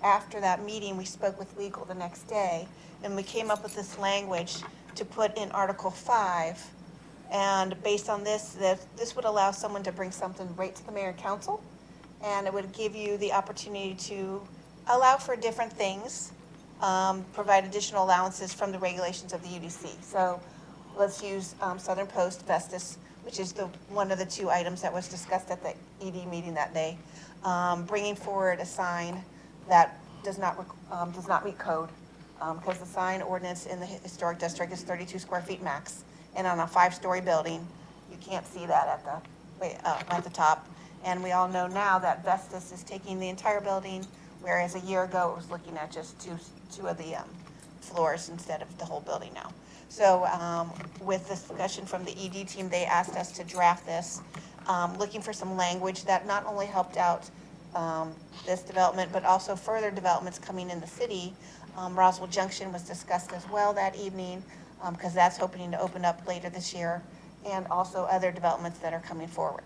after that meeting, we spoke with legal the next day, and we came up with this language to put in Article 5. And based on this, this would allow someone to bring something right to the mayor and council, and it would give you the opportunity to allow for different things, provide additional allowances from the regulations of the UDC. So let's use Southern Post Vestas, which is one of the two items that was discussed at the ED meeting that day, bringing forward a sign that does not meet code, because the sign ordinance in the historic district is 32 square feet max, and on a 5-story building, you can't see that at the top. And we all know now that Vestas is taking the entire building, whereas a year ago it was looking at just two of the floors instead of the whole building now. So with this discussion from the ED team, they asked us to draft this, looking for some language that not only helped out this development, but also further developments coming in the city. Roswell Junction was discussed as well that evening, because that's hoping to open up later this year, and also other developments that are coming forward.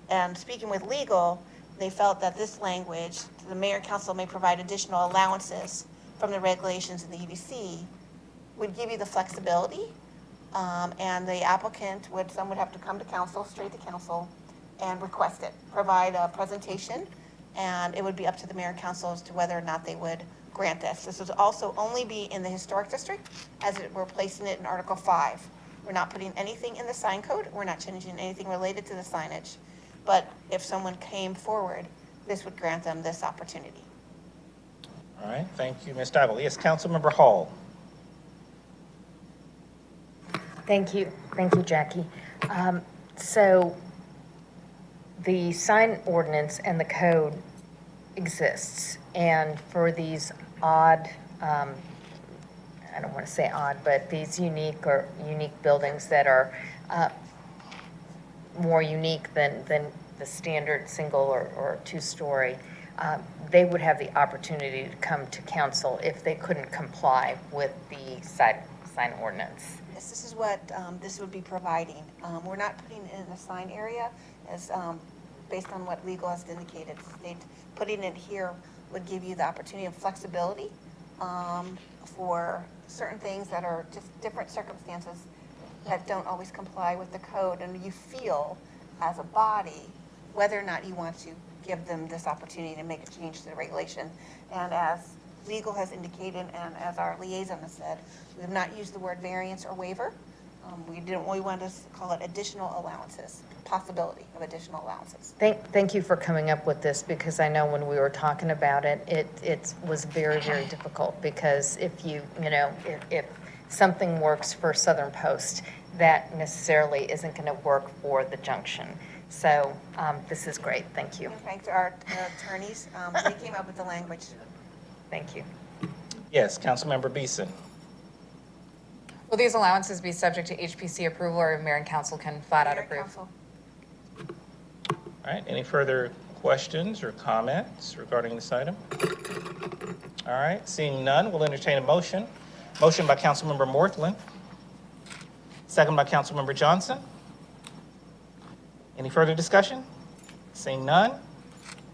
And speaking with legal, they felt that this language, the mayor and council may provide additional allowances from the regulations in the UDC, would give you the flexibility, and the applicant someone would have to come to council, straight to council, and request it, provide a presentation, and it would be up to the mayor and council as to whether or not they would grant this. This would also only be in the historic district, as we're placing it in Article 5. We're not putting anything in the sign code, we're not changing anything related to the signage, but if someone came forward, this would grant them this opportunity. All right, thank you, Ms. Dybel. Yes, Councilmember Hall. Thank you, Jackie. So the sign ordinance and the code exists, and for these odd, I don't want to say odd, but these unique buildings that are more unique than the standard single or two-story, they would have the opportunity to come to council if they couldn't comply with the sign ordinance. Yes, this is what this would be providing. We're not putting it in the sign area, as based on what legal has indicated. Putting it here would give you the opportunity of flexibility for certain things that are just different circumstances that don't always comply with the code, and you feel as a body whether or not you want to give them this opportunity to make a change to the regulation. And as legal has indicated, and as our liaison has said, we have not used the word variance or waiver. We wanted to call it additional allowances, possibility of additional allowances. Thank you for coming up with this, because I know when we were talking about it, it was very, very difficult, because if if something works for Southern Post, that necessarily isn't going to work for the Junction. So this is great. Thank you. And thanks to our attorneys, they came up with the language. Thank you. Yes, Councilmember Beeson. Will these allowances be subject to HPC approval, or mayor and council can flat out Mayor and approve? council. All right, any further questions or comments regarding this item? All right, seeing none, we'll entertain a motion. Motion by Councilmember Morthland, second by Councilmember Johnson. Any further discussion? Seeing none,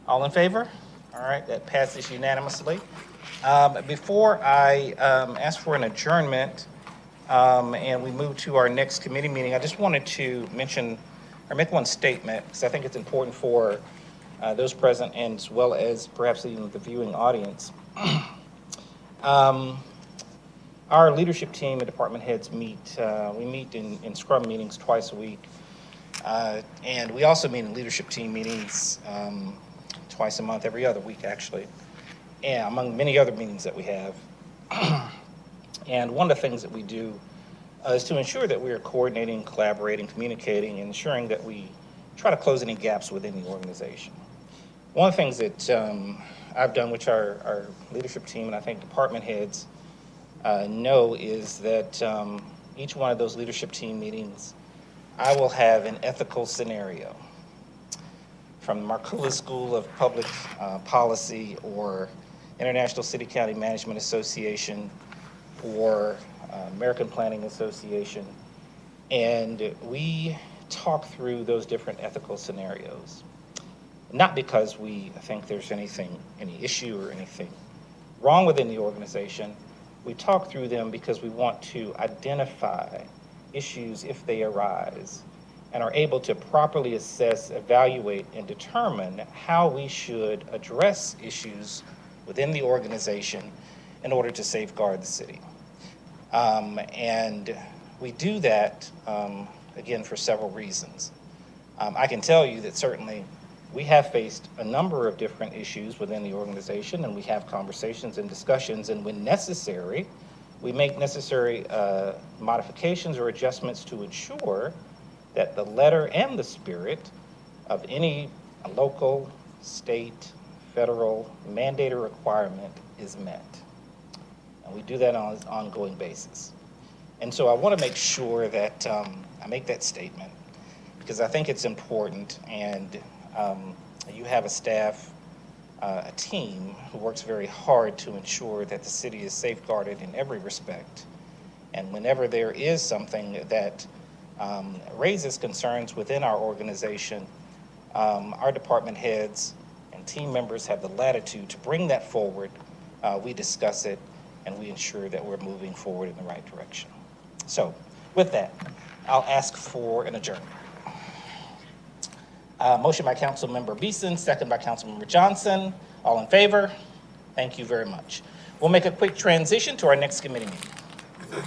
all in favor? All right, that passes unanimously. Before I ask for an adjournment, and we move to our next committee meeting, I just wanted to mention or make one statement because I think it's important for those present and as well as perhaps even the viewing audience. Our leadership team and department heads meet. We meet in scrum meetings twice a week. And we also meet in leadership team meetings twice a month, every other week, actually, and among many other meetings that we have. And one of the things that we do is to ensure that we are coordinating, collaborating, communicating, and ensuring that we try to close any gaps within the organization. One of the things that I've done, which our leadership team and I think department heads know, is that each one of those leadership team meetings, I will have an ethical scenario from the Marcula School of Public Policy or International City County Management Association or American Planning Association, and we talk through those different ethical scenarios. Not because we think there's any issue or anything wrong within the organization. We talk through them because we want to identify issues if they arise and are able to properly assess, evaluate, and determine how we should address issues within the organization in order to safeguard the city. And we do that, again, for several reasons. I can tell you that certainly we have faced a number of different issues within the organization, and we have conversations and discussions, and when necessary, we make necessary modifications or adjustments to ensure that the letter and the spirit of any local, state, federal mandated requirement is met. And we do that on an ongoing basis. And so I want to make sure that I make that statement because I think it's important, and you have a staff, a team who works very hard to ensure that the city is safeguarded in every respect. And whenever there is something that raises concerns within our organization, our department heads and team members have the latitude to bring that forward. We discuss it, and we ensure that we're moving forward in the right direction. So with that, I'll ask for an adjournment. Motion by Councilmember Beeson, second by Councilmember Johnson. All in favor? Thank you very much. We'll make a quick transition to our next committee meeting.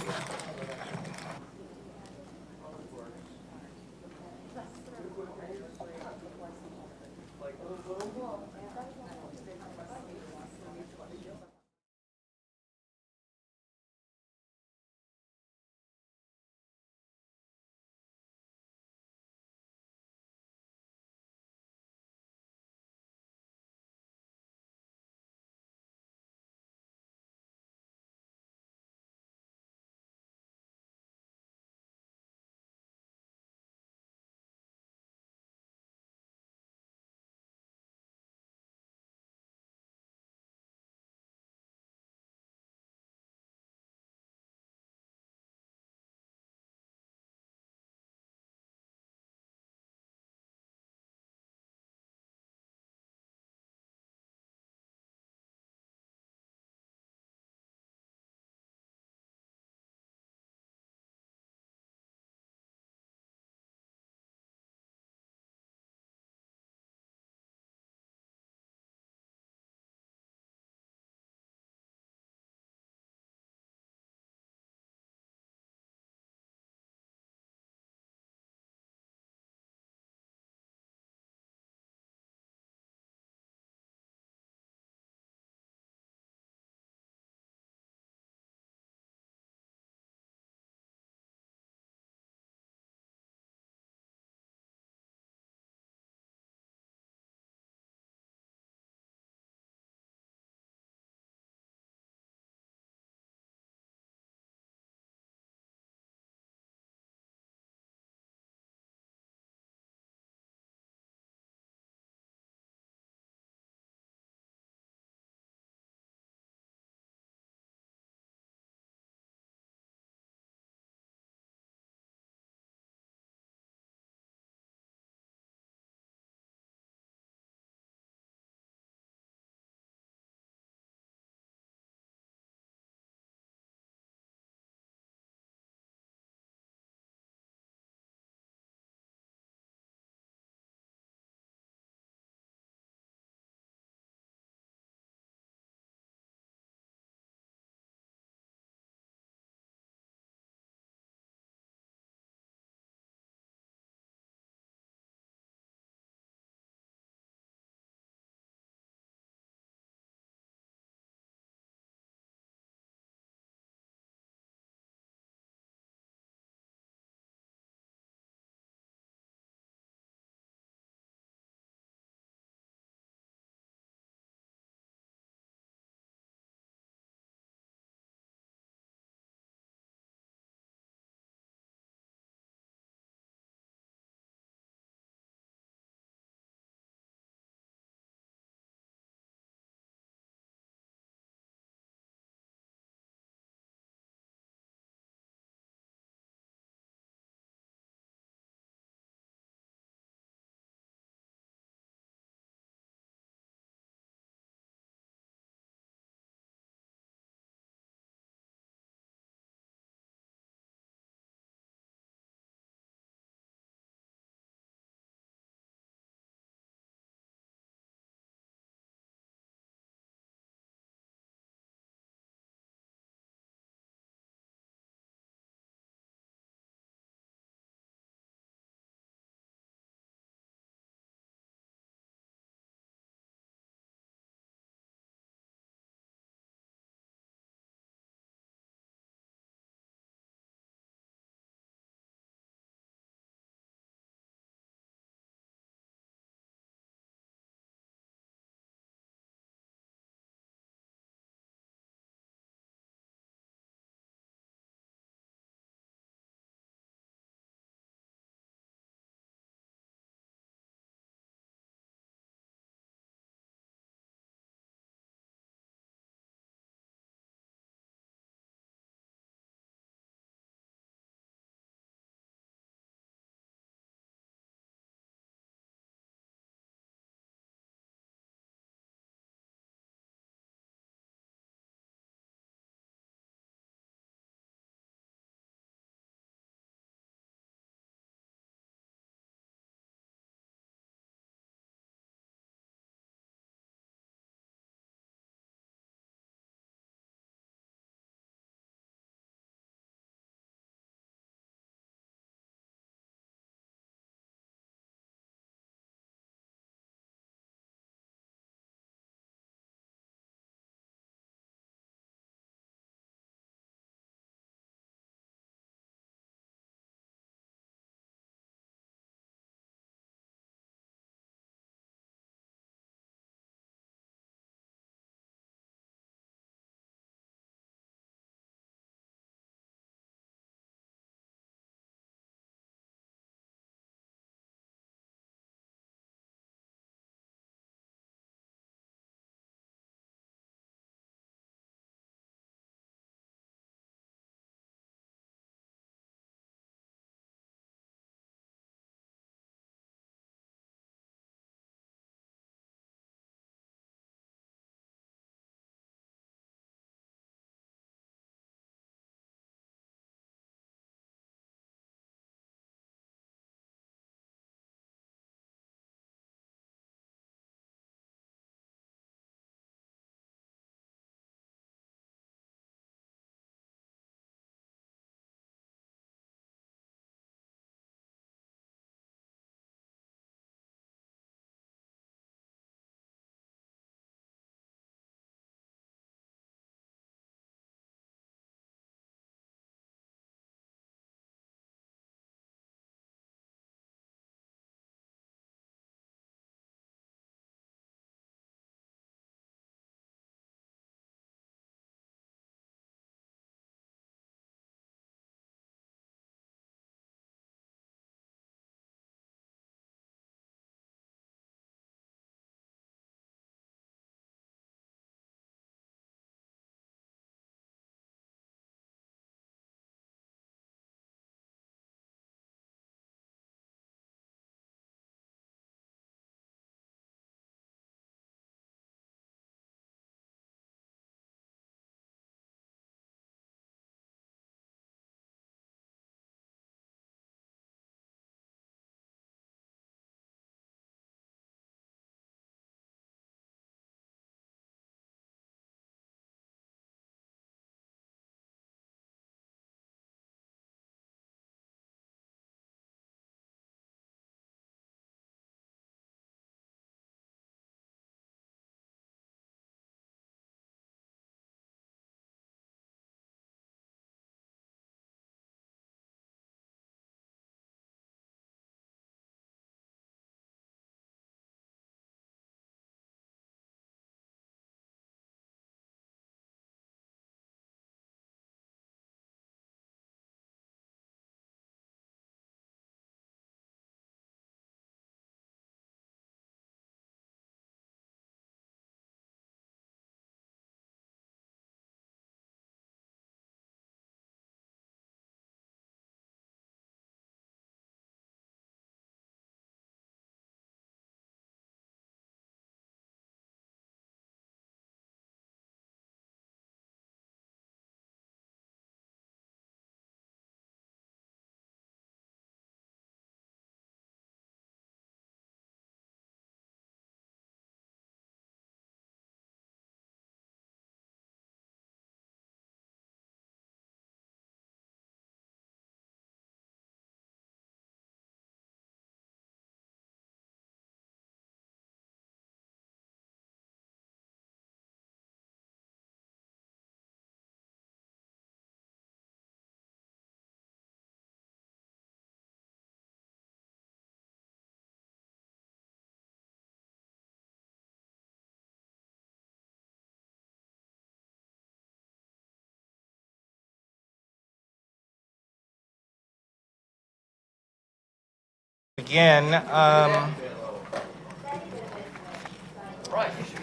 begin. All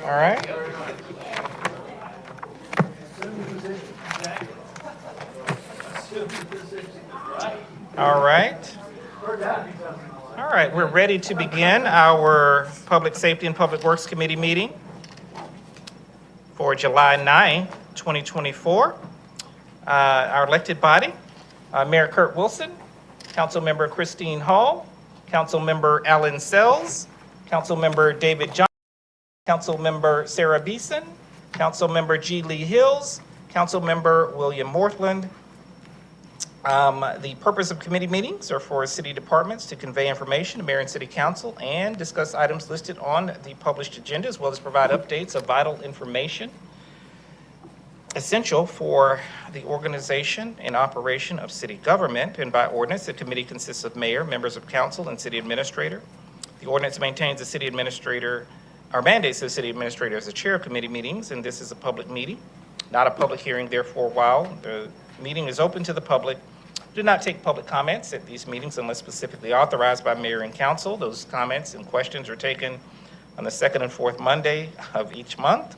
right. All right. All right, we're ready to begin our Public Safety and Public Works Committee meeting for July 9, 2024. Our elected body, Mayor Kurt Wilson, Councilmember Christine Hall, Councilmember Alan Sells, Councilmember David Johnson, Councilmember Sarah Beeson, Councilmember G. Lee Hills, Councilmember William Morthland. The purpose of committee meetings are for city departments to convey information to mayor and city council and discuss items listed on the published agenda, as well as provide updates of vital information essential for the organization and operation of city government. And by ordinance, the committee consists of mayor, members of council, and city administrator. The ordinance maintains the city administrator, or mandates the city administrator as the chair of committee meetings, and this is a public meeting, not a public hearing. Therefore, while the meeting is open to the public, do not take public comments at these meetings unless specifically authorized by mayor and council. Those comments and questions are taken on the second and fourth Monday of each month.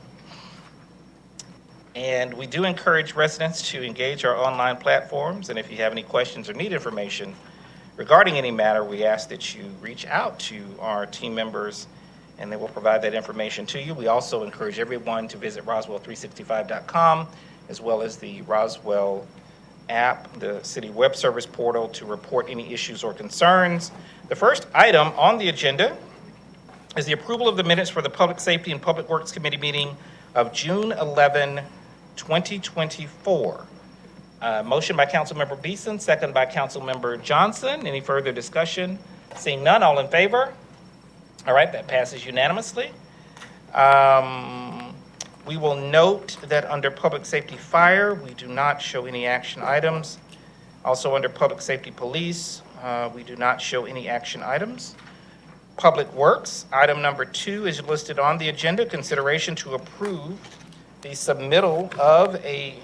And we do encourage residents to engage our online platforms. And if you have any questions or need information regarding any matter, we ask that you reach out to our team members and they will provide that information to you. We also encourage everyone to visit Roswell365.com as well as the Roswell app, the city web service portal, to report any issues or concerns. The first item on the agenda is the approval of the minutes for the Public Safety and Public Works Committee meeting of June 11, 2024. Motion by Councilmember Beeson, second by Councilmember Johnson. Any further discussion? Seeing none, all in favor? All right, that passes unanimously. We will note that under Public Safety Fire, we do not show any action items. Also under Public Safety Police, we do not show any action items. Public Works, item number 2 is listed on the agenda, consideration to approve the submittal of a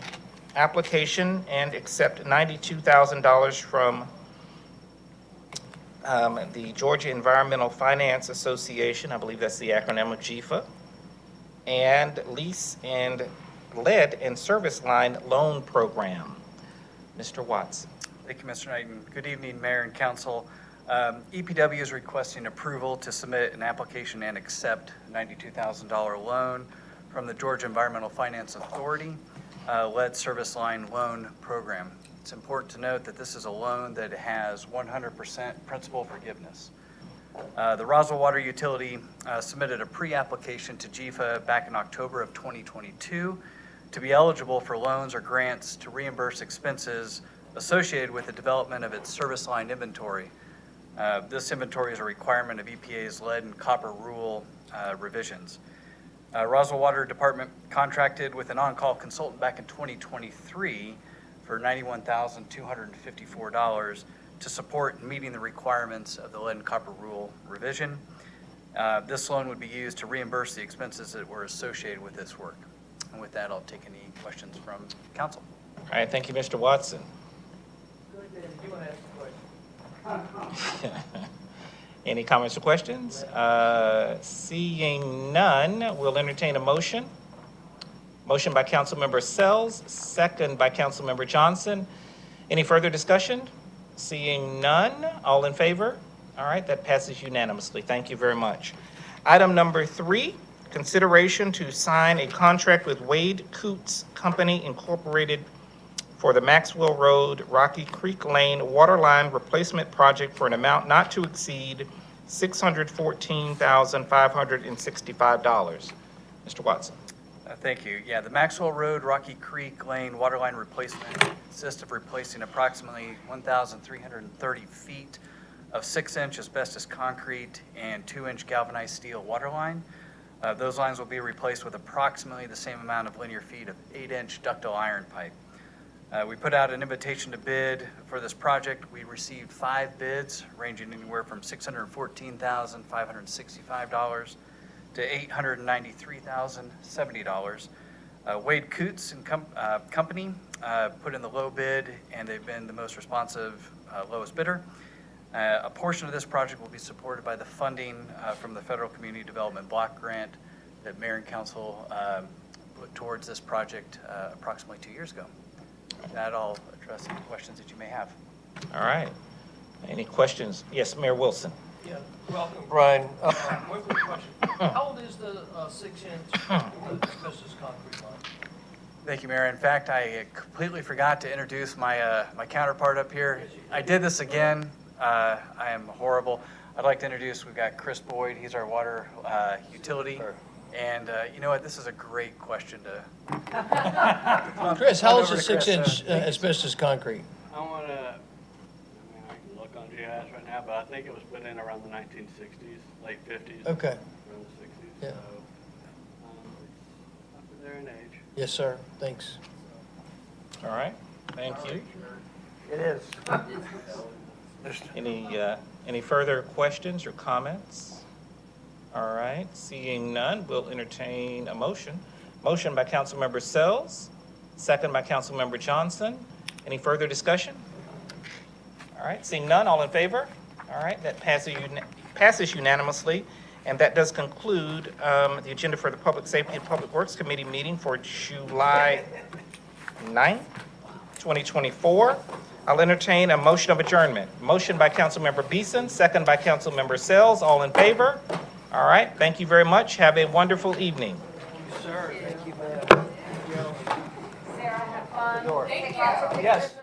application and accept $92,000 from the Georgia Environmental Finance Association, I believe that's the acronym of GEFA, and Lease and Lead and Service Line Loan Program. Mr. Watson. Thank you, Mr. Knighton. Good evening, Mayor and Council. EPW is requesting approval to submit an application and accept a $92,000 loan from the Georgia Environmental Finance Authority Lead Service Line Loan Program. It's important to note that this is a loan that has 100% principal forgiveness. The Roswell Water Utility submitted a pre-application to GEFA back in October of 2022 to be eligible for loans or grants to reimburse expenses associated with the development of its service line inventory. This inventory is a requirement of EPA's lead and copper rule revisions. Roswell Water Department contracted with an on-call consultant back in 2023 for $91,254 to support meeting the requirements of the lead and copper rule revision. This loan would be used to reimburse the expenses that were associated with this work. And with that, I'll take any questions from council. All right, thank you, Mr. Watson. Any comments or questions? Seeing none, we'll entertain a motion. Motion by Councilmember Sells, second by Councilmember Johnson. Any further discussion? Seeing none, all in favor? All right, that passes unanimously. Thank you very much. Item number 3, consideration to sign a contract with Wade Coots Company Incorporated for the Maxwell Road, Rocky Creek Lane Waterline Replacement Project for an amount not to exceed $614,565. Mr. Watson. Thank you. Yeah, the Maxwell Road, Rocky Creek Lane waterline replacement consists of replacing approximately 1,330 feet of 6-inch asbestos concrete and 2-inch galvanized steel waterline. Those lines will be replaced with approximately the same amount of linear feet of 8-inch ductile iron pipe. We put out an invitation to bid for this project. We received 5 bids ranging anywhere from $614,565 to $893,070. Wade Coots and Company put in the low bid, and they've been the most responsive, lowest bidder. A portion of this project will be supported by the funding from the Federal Community Development Block Grant that Mayor and Council put towards this project approximately 2 years ago. That all address any questions that you may have. All right. Any questions? Yes, Mayor Wilson. Yeah, welcome, Brian. One quick question. How old is the 6-inch asbestos concrete line? Thank you, Mayor. In fact, I completely forgot to introduce my my counterpart up here. I did this again. I am horrible. I'd like to introduce, we've got Chris Boyd. He's our water utility. And you know what? This is a great question to. Chris, how old is Over the to Chris. 6-inch asbestos concrete? I want to, I can look on GIS right now, but I think it was put in around the 1960s, late 50s. Okay. Around the 60s. Yeah. So, it's up there in age. Yes, sir. Thanks. All right. Thank you. It is. Any further questions or comments? All right, seeing none, we'll entertain a motion. Motion by Councilmember Sells, second by Councilmember Johnson. Any further discussion? All right, seeing none, all in favor? All right, that passes unanimously. And that does conclude the agenda for the Public Safety and Public Works Committee meeting for July 9th, 2024. I'll entertain a motion of adjournment. Motion by Councilmember Beeson, second by Councilmember Sells. All in favor? All right, thank you very much. Have a wonderful evening. Sir, thank you, man. Sarah, have fun. Thank you. Yes.